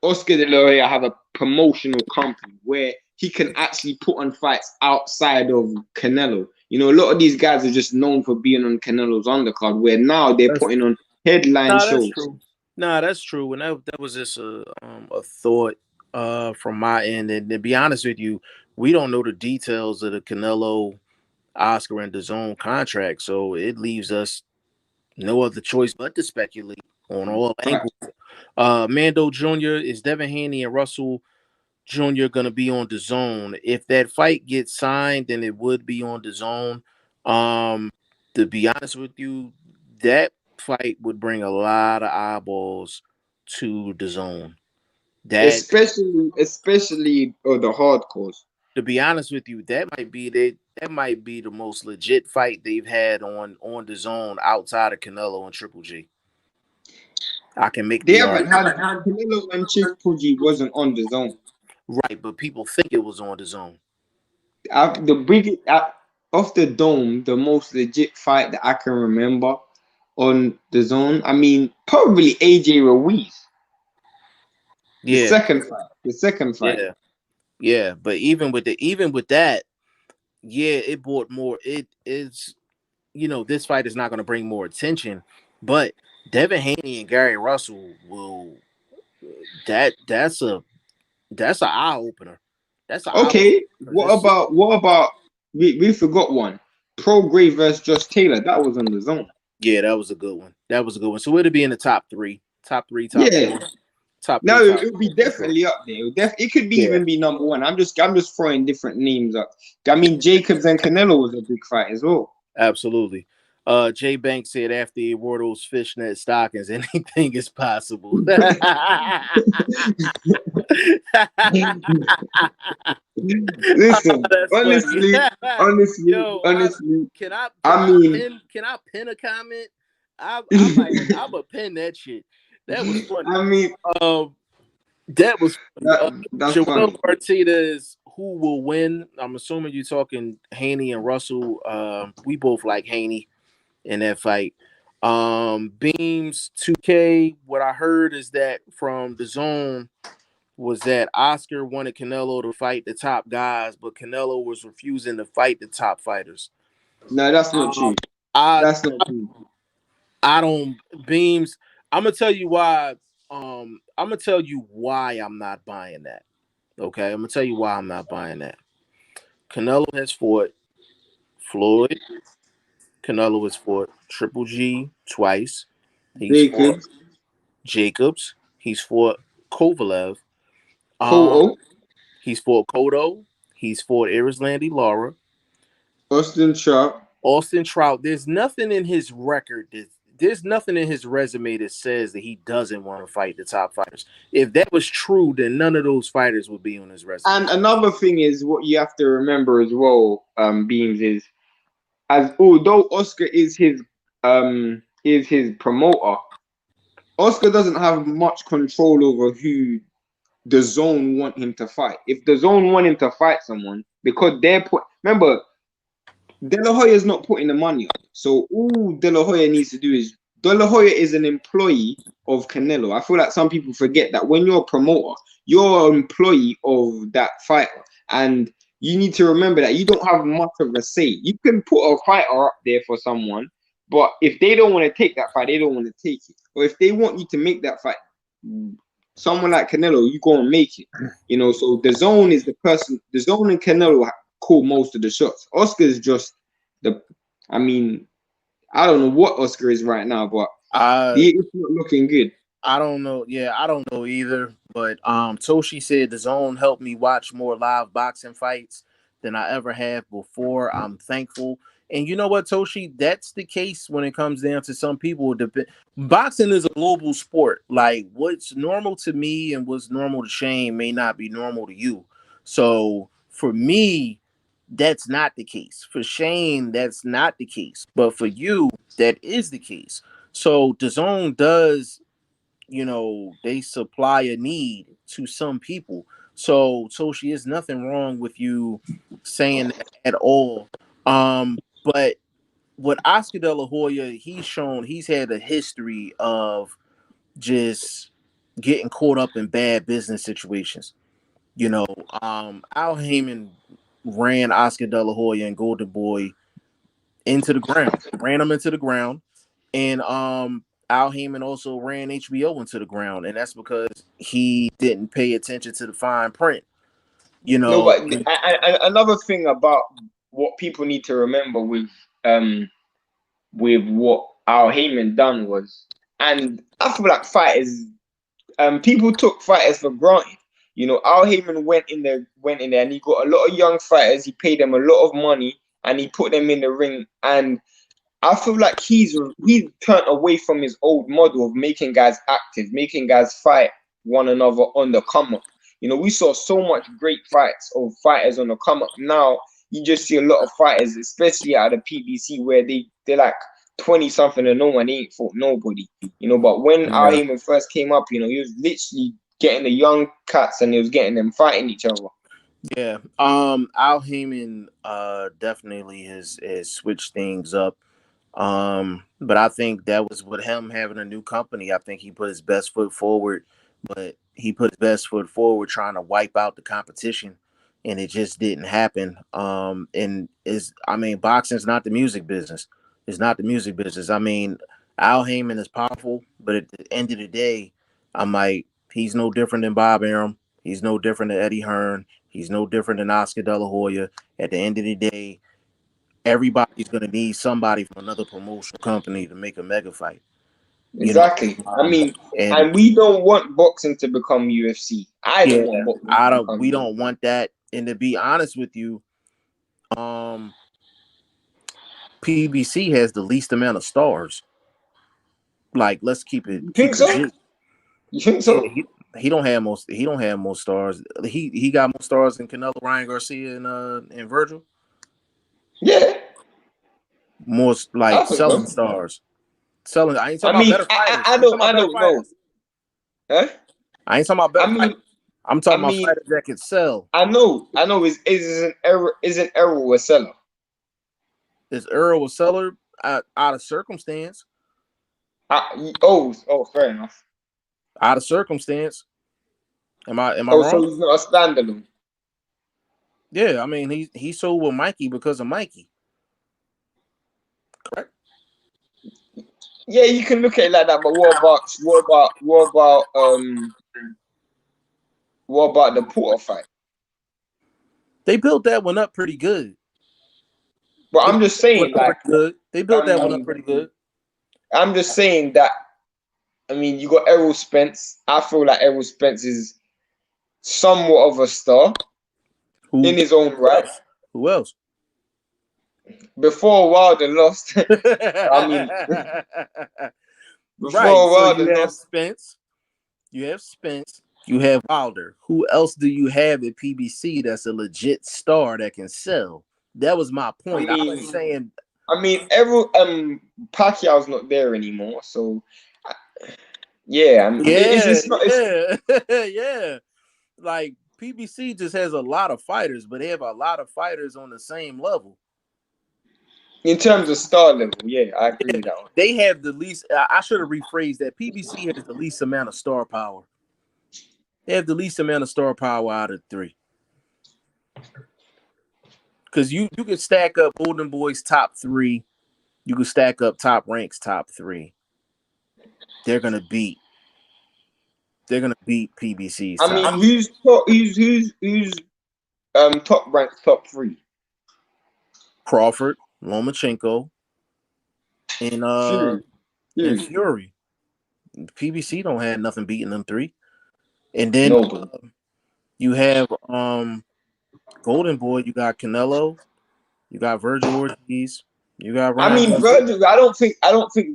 Oscar De La Hoya have a promotional company where he can actually put on fights outside of Canelo. You know, a lot of these guys are just known for being on Canelo's undercard, where now they're putting on headline shows. That's true. Nah, that's true. And that was just a thought from my end. And to be honest with you, we don't know the details of the Canelo, Oscar, and DAZN contract, so it leaves us no other choice but to speculate on all angles. Mando Jr. is Devin Haney and Russell Jr. gonna be on DAZN. If that fight gets signed, then it would be on DAZN. To be honest with you, that fight would bring a lot of eyeballs to DAZN. Especially the hardcores. To be honest with you, that might be the most legit fight they've had on DAZN outside of Canelo and Triple G. I can make they haven't had Canelo and Triple G wasn't on DAZN. Right, but people think it was on DAZN. The biggest off the dome, the most legit fight that I can remember on DAZN. I mean, probably AJ Ruiz. Yeah. The second fight. Yeah. But even with that, yeah, it brought more. It is, this fight is not going to bring more attention, but Devin Haney and Gary Russell will. That's an eye opener. That's an okay. Eye-opener. What about we forgot one? Prograis versus Josh Taylor. That was on the zone. Yeah, that was a good one. That was a good one. So it'd be in the top three, top Yeah. four, top No, three, top it would be four, for sure. definitely up there. It could be Yeah. even be number one. I'm just throwing different names up. I mean, Jacobs and Canelo was a big fight as well. Absolutely. Jay Banks said after he wore those fishnet stockings, anything is possible. Listen, That's honestly, funny. honestly, Yo, honestly, can I can I pin a comment? I'm a pin that shit. That was funny. I mean, That was funny. that's Joel funny. Martinez, who will win? I'm assuming you're talking Haney and Russell. We both like Haney in that fight. Beams 2K. What I heard is that from the zone was that Oscar wanted Canelo to fight the top guys, but Canelo was refusing to fight the top fighters. No, that's not true. That's not true. I don't Beams. I'm gonna tell you why. I'm gonna tell you why I'm not buying that. Okay, I'm gonna tell you why I'm not buying that. Canelo has fought Floyd. Canelo has fought Triple G twice. He's fought Jacobs. He's fought Kovalev. He's fought Cotto. He's fought Erislandy Lara. Austin Trout. There's nothing in his record. There's nothing in his resume that says that he doesn't want to fight the top fighters. If that was true, then none of those fighters would be on his resume. And another thing is what you have to remember as well, Beams, is although Oscar is his promoter, Oscar doesn't have much control over who the zone want him to fight. If the zone want him to fight someone, because remember, De La Hoya is not putting the money up. So all De La Hoya needs to do is De La Hoya is an employee of Canelo. I feel like some people forget that when you're a promoter, you're an employee of that fighter. And you need to remember that you don't have much of a say. You can put a fighter up there for someone, but if they don't want to take that fight, they don't want to take it. Or if they want you to make that fight, someone like Canelo, you go and make it. You know, so the zone is the person, the zone and Canelo call most of the shots. Oscar is just I mean, I don't know what Oscar is right now, but it's not looking good. I don't know. Yeah, I don't know either. But Toshi said the zone helped me watch more live boxing fights than I ever have before. I'm thankful. And you know what, Toshi? That's the case when it comes down to some people. Boxing is a global sport. Like what's normal to me and what's normal to Shane may not be normal to you. So for me, that's not the case. For Shane, that's not the case. But for you, that is the case. So the zone does, you know, they supply a need to some people. So Toshi, is nothing wrong with you saying that at all. But with Oscar De La Hoya, he's had a history of just getting caught up in bad business situations. You know, Al Heyman ran Oscar De La Hoya and Golden Boy into the ground, ran them into the ground, and Al Heyman also ran HBO into the ground, and that's because he didn't pay attention to the fine print. You No, know, but another thing about what people need to remember with what Al Heyman done was, and I feel like fighters, people took fighters for granted. You know, Al Heyman went in there, and he got a lot of young fighters. He paid them a lot of money, and he put them in the ring. And I feel like he's turned away from his old model of making guys active, making guys fight one another on the come up. You know, we saw so much great fights of fighters on the come up. Now you just see a lot of fighters, especially out of PBC, where they're like 20 something and no one ain't fought nobody. You know, but when Al Heyman first came up, you know, he was literally getting the young cats and he was getting them fighting each other. Yeah. Al Heyman definitely has switched things up. But I think that was with him having a new company. I think he put his best foot forward, but he put his best foot forward trying to wipe out the competition, and it just didn't happen. Boxing is not the music business. It's not the music business. I mean, Al Heyman is powerful, but at the end of the day, I'm like, he's no different than Bob Arum. He's no different than Eddie Hearn. He's no different than Oscar De La Hoya. At the end of the day, everybody's gonna need somebody from another promotional company to make a mega fight. You know, Exactly. I mean, and we don't want boxing to become UFC. I don't want boxing to become we don't want that. And to be honest with you, PBC has the least amount of stars. Like, let's keep it. You think so? You think so? Yeah, he don't have most. He don't have most stars. He got more stars than Canelo, Ryan Garcia, and Virgil. Yeah. More like selling stars. Selling. I ain't talking about better fighters. I don't know. Huh? I ain't talking about better fighters. I'm talking about fighters that can sell. I know. Is an error a seller? Is Earl a seller out of circumstance? Fair enough. Out of circumstance. Am I wrong? So he's not a standalone. Yeah, I mean he sold with Mikey because of Mikey. Correct. Yeah, you can look at it like that, but what about the Porter fight? They built that one up pretty good. But I'm just saying, like, they built that one up pretty good. I'm just saying that. I mean, you got Errol Spence. I feel like Errol Spence is somewhat of a star in his own right. Who else? Before Wilder lost, I mean, before Wilder lost, Spence. You have Spence. You have Wilder. Who else do you have at PBC that's a legit star that can sell? That was my point. I was saying. I mean, Pacquiao's not there anymore, so yeah. Yeah. Like PBC just has a lot of fighters, but they have a lot of fighters on the same level. In terms of star level, yeah, I agree with that one. They have the least. I should have rephrased that. PBC has the least amount of star power. They have the least amount of star power out of three. Because you could stack up Golden Boy's top three. You could stack up Top Rank's top three. They're gonna beat PBC's. I mean, who's top ranked top three? Crawford, Lomachenko, and Fury. PBC don't have nothing beating them three. And then you have Golden Boy, you got Canelo, you got Virgil Ortiz, you got Ryan. I mean, Virgil, I don't think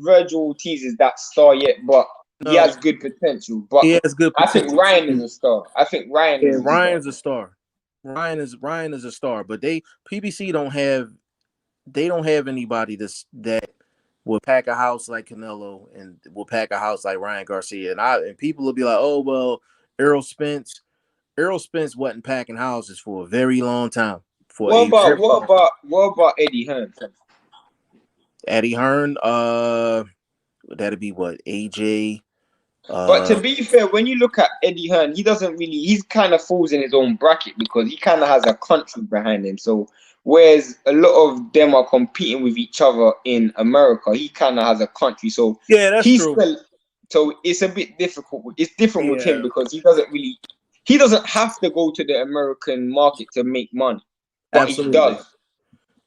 Virgil Ortiz is that star yet, but he has good potential. But he has good potential. I think Ryan is a star. I think Ryan's a star. Ryan is a star, but PBC don't have anybody that will pack a house like Canelo and will pack a house like Ryan Garcia. And people will be like, oh well, Errol Spence wasn't packing houses for a very long time. What about Eddie Hearn? Eddie Hearn, that'd be what, AJ. But to be fair, when you look at Eddie Hearn, he kind of falls in his own bracket because he kind of has a country behind him. So whereas a lot of them are competing with each other in America, he kind of has a country. So yeah, that's true. So it's a bit difficult. It's different with him because he doesn't have to go to the American market to make money. But Absolutely. He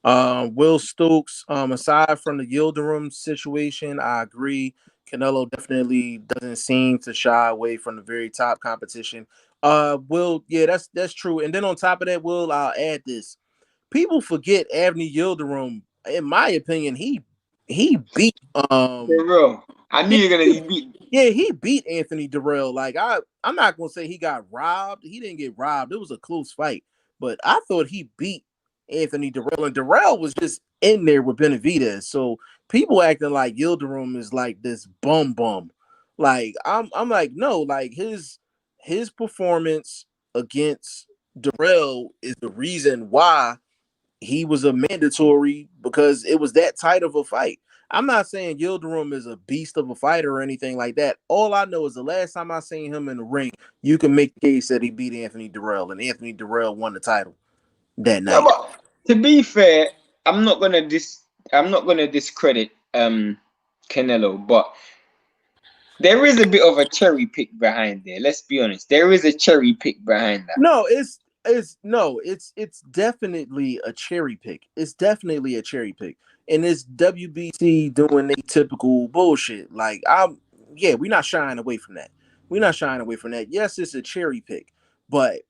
does. Will Stokes, aside from the Yildirim situation, I agree. Canelo definitely doesn't seem to shy away from the very top competition. Will, yeah, that's true. And then on top of that, Will, I'll add this. People forget Avni Yildirim. In my opinion, he beat For real. I knew you were gonna beat. Yeah, he beat Anthony Durrell. Like I'm not gonna say he got robbed. He didn't get robbed. It was a close fight, but I thought he beat Anthony Durrell, and Durrell was just in there with Benavidez. So people acting like Yildirim is like this bum. Like I'm like, no, like his performance against Durrell is the reason why he was a mandatory, because it was that tight of a fight. I'm not saying Yildirim is a beast of a fighter or anything like that. All I know is the last time I seen him in the ring, you can make the case that he beat Anthony Durrell, and Anthony Durrell won the title that night. Yeah, but to be fair, I'm not gonna discredit Canelo, but there is a bit of a cherry pick behind there. Let's be honest. There is a cherry pick behind that. No, It's definitely a cherry pick. It's definitely a cherry pick, and it's WBC doing their typical bullshit. Like we're not shying away from that. We're not shying away from that. Yes, it's a cherry pick, but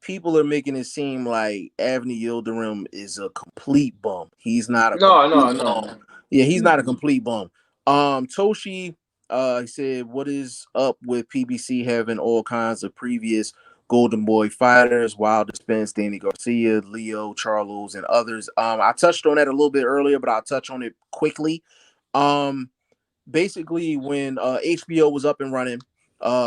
people are making it seem like Avni Yildirim is a complete bum. He's not a No, complete no, no, bum. no. Yeah, he's not a complete bum. Toshi, he said, "What is up with PBC having all kinds of previous Golden Boy fighters, Wilder, Spence, Danny Garcia, Leo, Charlos, and others?" I touched on that a little bit earlier, but I'll touch on it quickly. Basically, when HBO was up and running,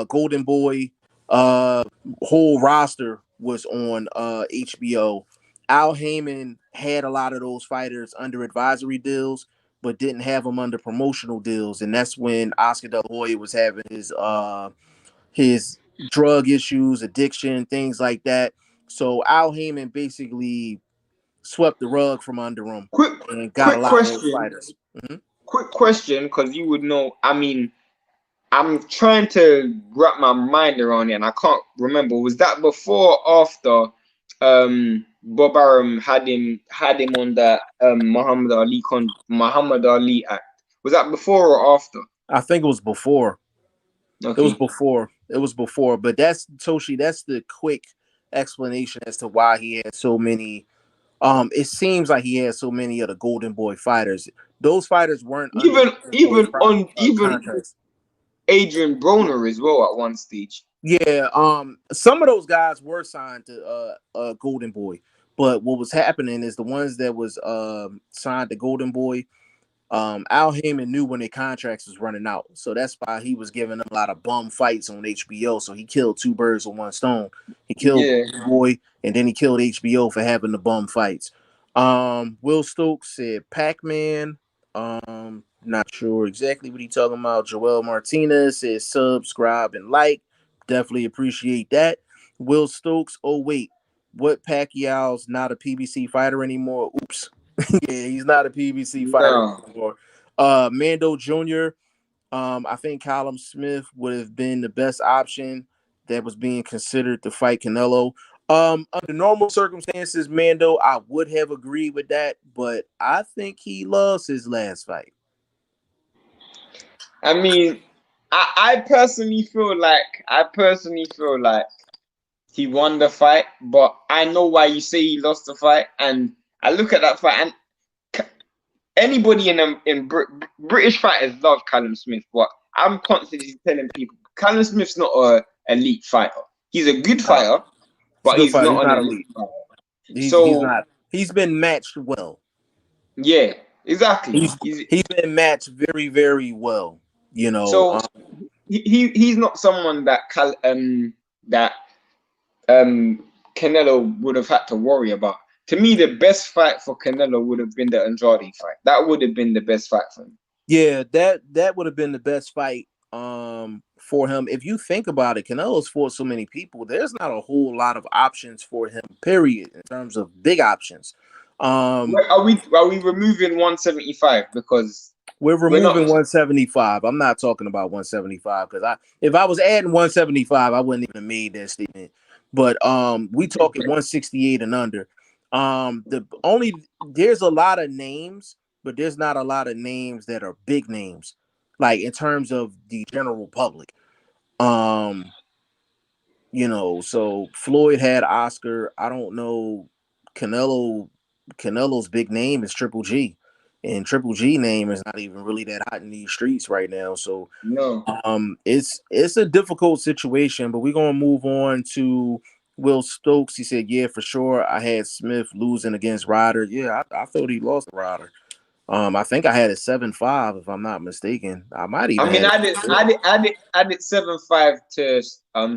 Golden Boy whole roster was on HBO. Al Heyman had a lot of those fighters under advisory deals, but didn't have them under promotional deals, and that's when Oscar De La Hoya was having his drug issues, addiction, things like that. So Al Heyman basically swept the rug from under him Quick, and got a quick lot of those question. fighters. Mm-hmm. Quick question, because you would know. I mean, I'm trying to wrap my mind around it, and I can't remember. Was that before or after Bob Arum had him on that Muhammad Ali Act? Was that before or after? I think it was before. It was Okay. before. It was before. But that's Toshi. That's the quick explanation as to why he had so many. It seems like he had so many of the Golden Boy fighters. Those fighters weren't under Even Golden Boy's even on even contracts. Adrian Broner as well at one stage. Yeah. Some of those guys were signed to Golden Boy, but what was happening is the ones that was signed to Golden Boy. Al Heyman knew when their contracts was running out, so that's why he was giving them a lot of bum fights on HBO. So he killed two birds with one stone. He killed Yeah. Boy, and then he killed HBO for having the bum fights. Will Stokes said Pac-Man. Not sure exactly what he talking about. Joel Martinez says subscribe and like. Definitely appreciate that. Will Stokes. Oh wait, what Pacquiao's not a PBC fighter anymore? Oops. Yeah, he's not a PBC fighter No. anymore. Mando Jr. I think Callum Smith would have been the best option that was being considered to fight Canelo. Under normal circumstances, Mando, I would have agreed with that, but I think he lost his last fight. I mean, I personally feel like he won the fight, but I know why you say he lost the fight, and I look at that fight, and anybody in British fighters love Callum Smith, but I'm constantly telling people Callum Smith's not a elite fighter. He's a good fighter, He's a but good he's fighter. He's not an not elite elite. fighter. He's So not. He's been matched well. yeah, exactly. He's been matched very, very well. You know. So he's not someone that that Canelo would have had to worry about. To me, the best fight for Canelo would have been the Andrade fight. That would have been the best fight for him. Yeah, that would have been the best fight for him. If you think about it, Canelo's fought so many people. There's not a whole lot of options for him, period, in terms of big options. Are we removing 175 because We're we're removing not? 175. I'm not talking about 175 because if I was adding 175, I wouldn't even have made that statement. But we talking 168 and under. There's a lot of names, but there's not a lot of names that are big names, like in terms of the general public. Um, so Floyd had Oscar. I don't know. Canelo's big name is Triple G, and Triple G name is not even really that hot in these streets right now. So No. it's a difficult situation, but we're gonna move on to Will Stokes. He said, "Yeah, for sure. I had Smith losing against Ryder. Yeah, I thought he lost to Ryder. I think I had it 7-5 if I'm not mistaken. I might I even mean, have I did 7-5 to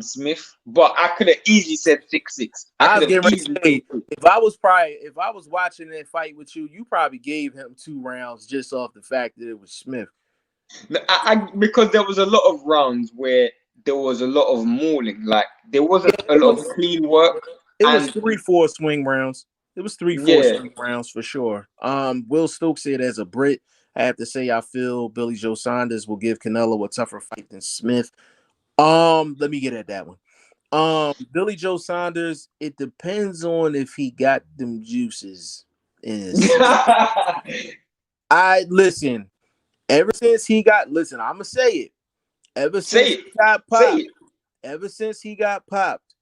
Smith, but I could have easily said 6-6. I I could was have getting ready to easily say, said 6. if I was watching that fight with you, you probably gave him 2 rounds just off the fact that it was Smith. Because there was a lot of rounds where there was a lot of mauling. Like there wasn't a It lot was of clean work, it was and 3-4 swing rounds. It was 3-4 yeah, swing rounds for sure. Will Stokes said, as a Brit, I have to say I feel Billy Joe Saunders will give Canelo a tougher fight than Smith. Let me get at that one. Billy Joe Saunders, it depends on if he got them juices in his system. I listen, ever since he got I'ma say it. Ever since he got popped,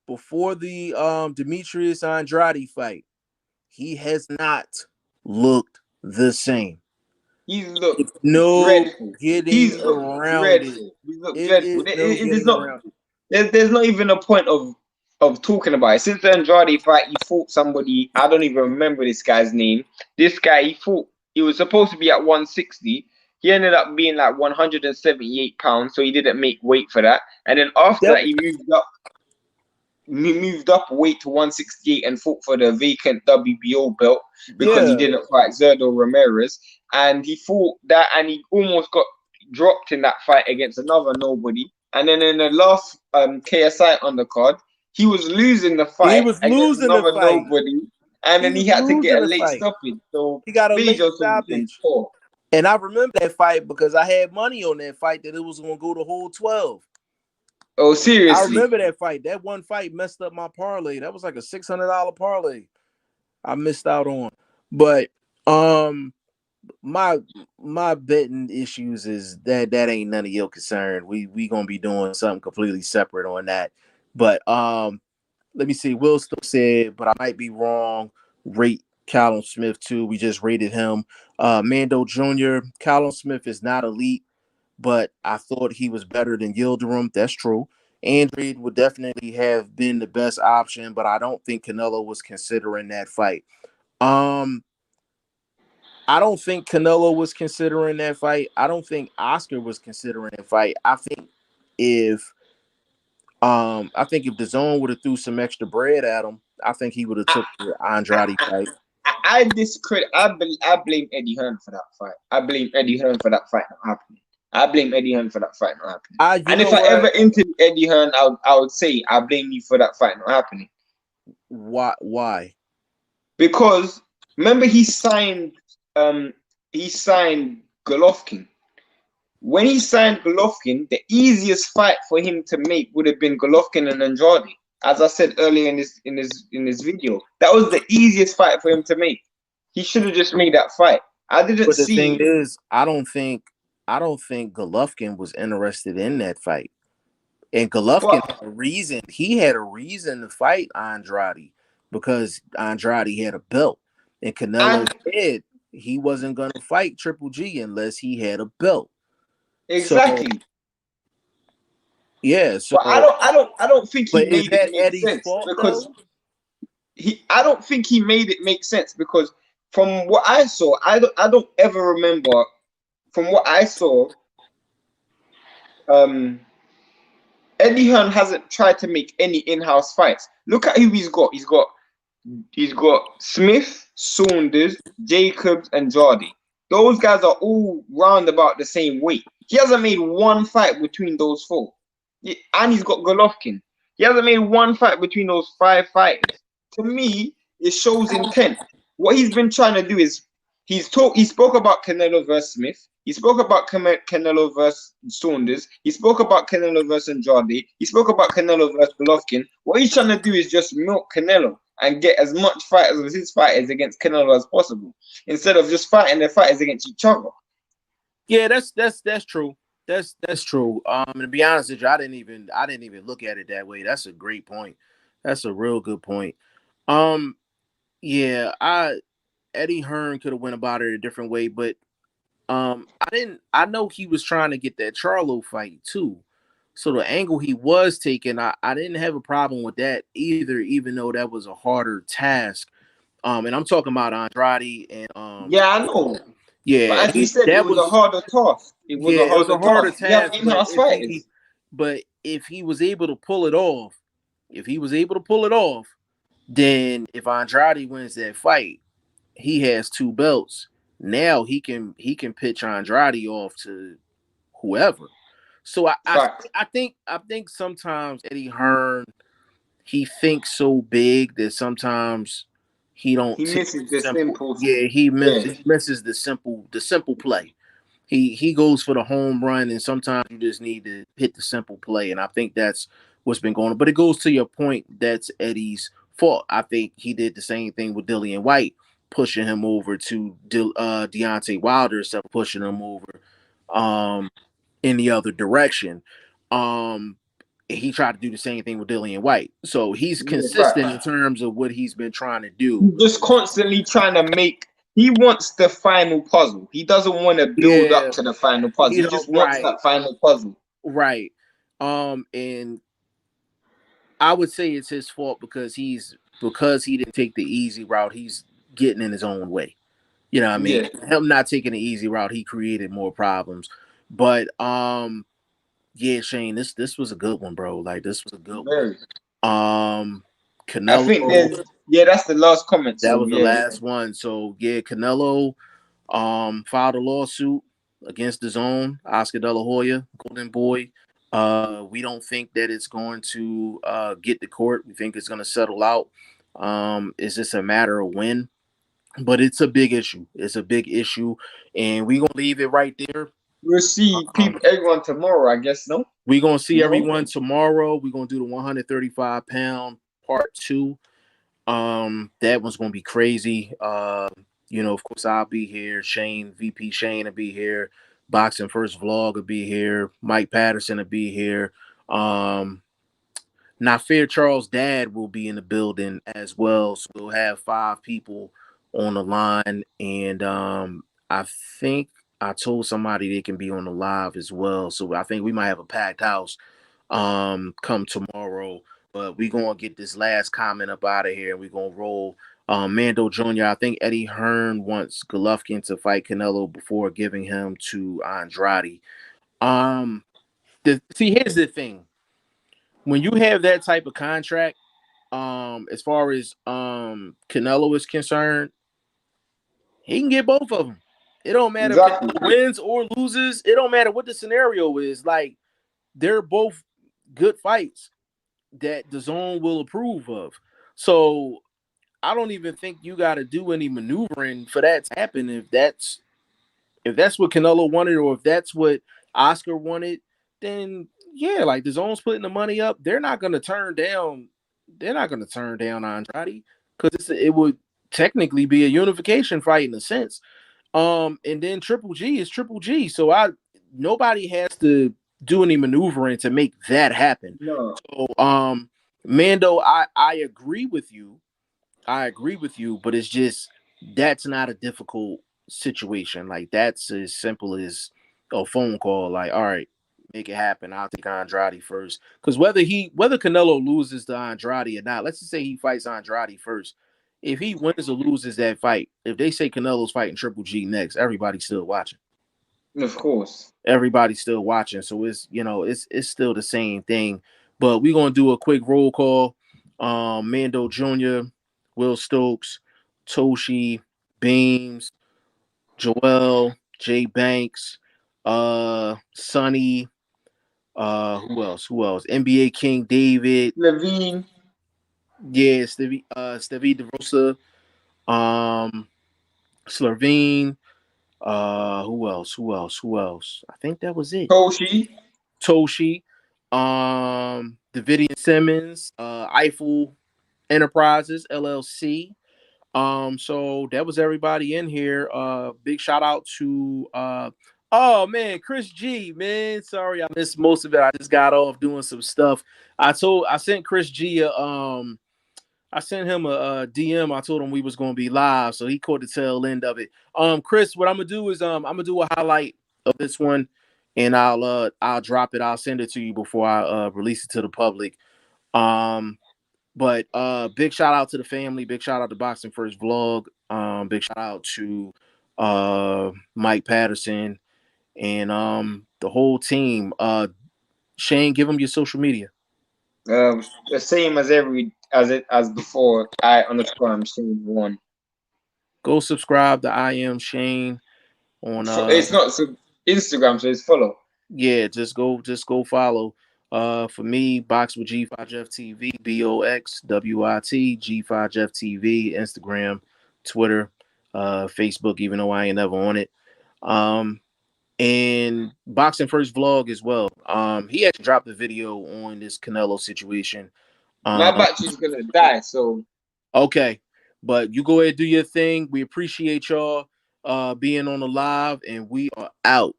before the Demetrius Andrade fight, he has not looked the same. He's looked no dreadful. getting around it. He's looked It dreadful. is no getting around it. There's not even a point of talking about it. Since the Andrade fight, he fought somebody. I don't even remember this guy's name. This guy, he was supposed to be at 160. He ended up being like 178 pounds, so he didn't make weight for that. And then after that, he moved up weight to 168 and fought for the vacant WBO belt because he didn't fight Zerdo Ramirez. And he fought that, and he almost got dropped in that fight against another nobody. And then in the last KSI undercard, he was losing the fight against another nobody, and then he had to get a late stoppage. So he got a late stoppage. And I remember that fight because I had money on that fight that it was going to go the whole 12. Oh, seriously? I remember that fight. That one fight messed up my parlay. That was like a $600 parlay I missed out on. But my betting issues is that ain't none of your concern. We gonna be doing something completely separate on that. But let me see. Will still said, but I might be wrong. Rate Callum Smith too. We just rated him. Mando Jr. Callum Smith is not elite, but I thought he was better than Yildirim. That's true. Andrade would definitely have been the best option, but I don't think Canelo was considering that fight. I don't think Canelo was considering that fight. I don't think Oscar was considering that fight. I think if DAZN would have threw some extra bread at him, I think he would have took the Andrade fight. I blame Eddie Hearn for that fight. I blame Eddie Hearn for that fight not happening. And if I ever interviewed Eddie Hearn, I would say I blame you for that fight not happening. Why? Because remember he signed Golovkin. When he signed Golovkin, the easiest fight for him to make would have been Golovkin and Andrade. As I said earlier in this video, that was the easiest fight for him to make. He should have just made that fight. But the thing is, I don't think Golovkin was interested in that fight. And Golovkin had a reason. He had a reason to fight Andrade because Andrade had a belt. And Canelo said he wasn't going to fight Triple G unless he had a belt. Exactly. So, yeah. So I don't think he made it make sense because I don't think he made it make sense because from what I saw, I don't ever remember. From what I saw, Eddie Hearn hasn't tried to make any in-house fights. Look at who he's got. He's got Smith, Saunders, Jacobs, and Jardy. Those guys are all round about the same weight. He hasn't made one fight between those four. And he's got Golovkin. He hasn't made one fight between those 5 fighters. To me, it shows intent. What he's been trying to do is he spoke about Canelo versus Smith. He spoke about Canelo versus Saunders. He spoke about Canelo versus Andrade. He spoke about Canelo versus Golovkin. What he's trying to do is just milk Canelo and get as much fighters as his fighters against Canelo as possible, instead of just fighting their fighters against each other. Yeah, that's true. That's true. And to be honest with you, I didn't even look at it that way. That's a great point. That's a real good point. Yeah, Eddie Hearn could have went about it a different way, but I know he was trying to get that Charlo fight too. So the angle he was taking, I didn't have a problem with that either, even though that was a harder task. And I'm talking about Andrade and yeah, I know. Yeah, but as he said, it was a harder task. It was a harder task. In-house fighters. But if he was able to pull it off, then if Andrade wins that fight, he has 2 belts. Now he can pitch Andrade off to whoever. So I think sometimes Eddie Hearn, he thinks so big that sometimes he misses the simple. Yeah, he misses the simple play. He goes for the home run, and sometimes you just need to hit the simple play. And I think that's what's been going on. But it goes to your point. That's Eddie's fault. I think he did the same thing with Dillian White, pushing him over to Deontay Wilder, instead of pushing him over in the other direction. He tried to do the same thing with Dillian White. So he's consistent in terms of what he's been trying to do. He's just constantly trying to make. He wants the final puzzle. He doesn't want to build up to the final puzzle. He just wants that final puzzle. Right. And I would say it's his fault because he didn't take the easy route. He's getting in his own way. You know what I mean? Yeah. Him not taking the easy route, he created more problems. But yeah, Shane, this was a good one, bro. Like, this was a good one. Canelo, I think that's the last comment. That was the last one. So yeah, Canelo filed a lawsuit against DAZN, Oscar De La Hoya, Golden Boy. We don't think that it's going to get to court. We think it's going to settle out. It's just a matter of when. But it's a big issue. It's a big issue, and we're gonna leave it right there. We'll see everyone tomorrow, I guess. No, we're gonna see everyone tomorrow. We're gonna do the 135-pound part 2. That one's gonna be crazy. You know, of course, I'll be here. VP Shane will be here. BoxingFirst Vlog will be here. Mike Patterson will be here. Not Fair Charles' dad will be in the building as well. So we'll have 5 people on the line, and I think I told somebody they can be on the live as well. So I think we might have a packed house come tomorrow. But we're gonna get this last comment up out of here, and we're gonna roll. Mando Jr., I think Eddie Hearn wants Golovkin to fight Canelo before giving him to Andrade. See, here's the thing. When you have that type of contract, as far as Canelo is concerned, he can get both of them. It don't matter if he wins or loses. It don't matter what the scenario is. Like, they're both good fights that DAZN will approve of. So I don't even think you got to do any maneuvering for that to happen. If that's what Canelo wanted, or if that's what Oscar wanted, then yeah, like, DAZN's putting the money up. They're not going to turn down. They're not going to turn down Andrade, because it would technically be a unification fight in a sense. And then Triple G is Triple G. So nobody has to do any maneuvering to make that happen. No. So Mando, I agree with you. But it's just, that's not a difficult situation. Like, that's as simple as a phone call. Like, all right, make it happen. I'll take Andrade first. Because whether Canelo loses to Andrade or not, let's just say he fights Andrade first. If he wins or loses that fight, if they say Canelo's fighting Triple G next, everybody's still watching. Of course. Everybody's still watching. So it's still the same thing. But we're going to do a quick roll call. Mando Jr., Will Stokes, Toshi, Beams, Joel, Jay Banks, Sonny, who else? NBA King David. Levine. Yeah, Stevie DeRosa, Slervine, who else? I think that was it. Toshi, Davidian Simmons, Eiffel Enterprises LLC. So that was everybody in here. Big shout out to oh man, Chris G, man. Sorry, I missed most of it. I just got off doing some stuff. I sent Chris G I sent him a DM. I told him we was going to be live, so he caught the tail end of it. Chris, what I'm gonna do is I'm gonna do a highlight of this one, and I'll drop it. I'll send it to you before I release it to the public. But big shout out to the family. Big shout out to BoxingFirst Vlog. Big shout out to Mike Patterson and the whole team. Shane, give them your social media. The same as before. I_am Shane 1. Go subscribe to I Am Shane on. It's not Instagram, so it's follow. Yeah, just go follow. For me, Box with G5Jefftv, BOXWIT, G5Jefftv, Instagram, Twitter, Facebook, even though I ain't never on it. and BoxingFirst Vlog as well. He actually dropped a video on this Canelo situation. My battery's gonna die, so okay, but you go ahead and do your thing. We appreciate y'all being on the live, and we are out.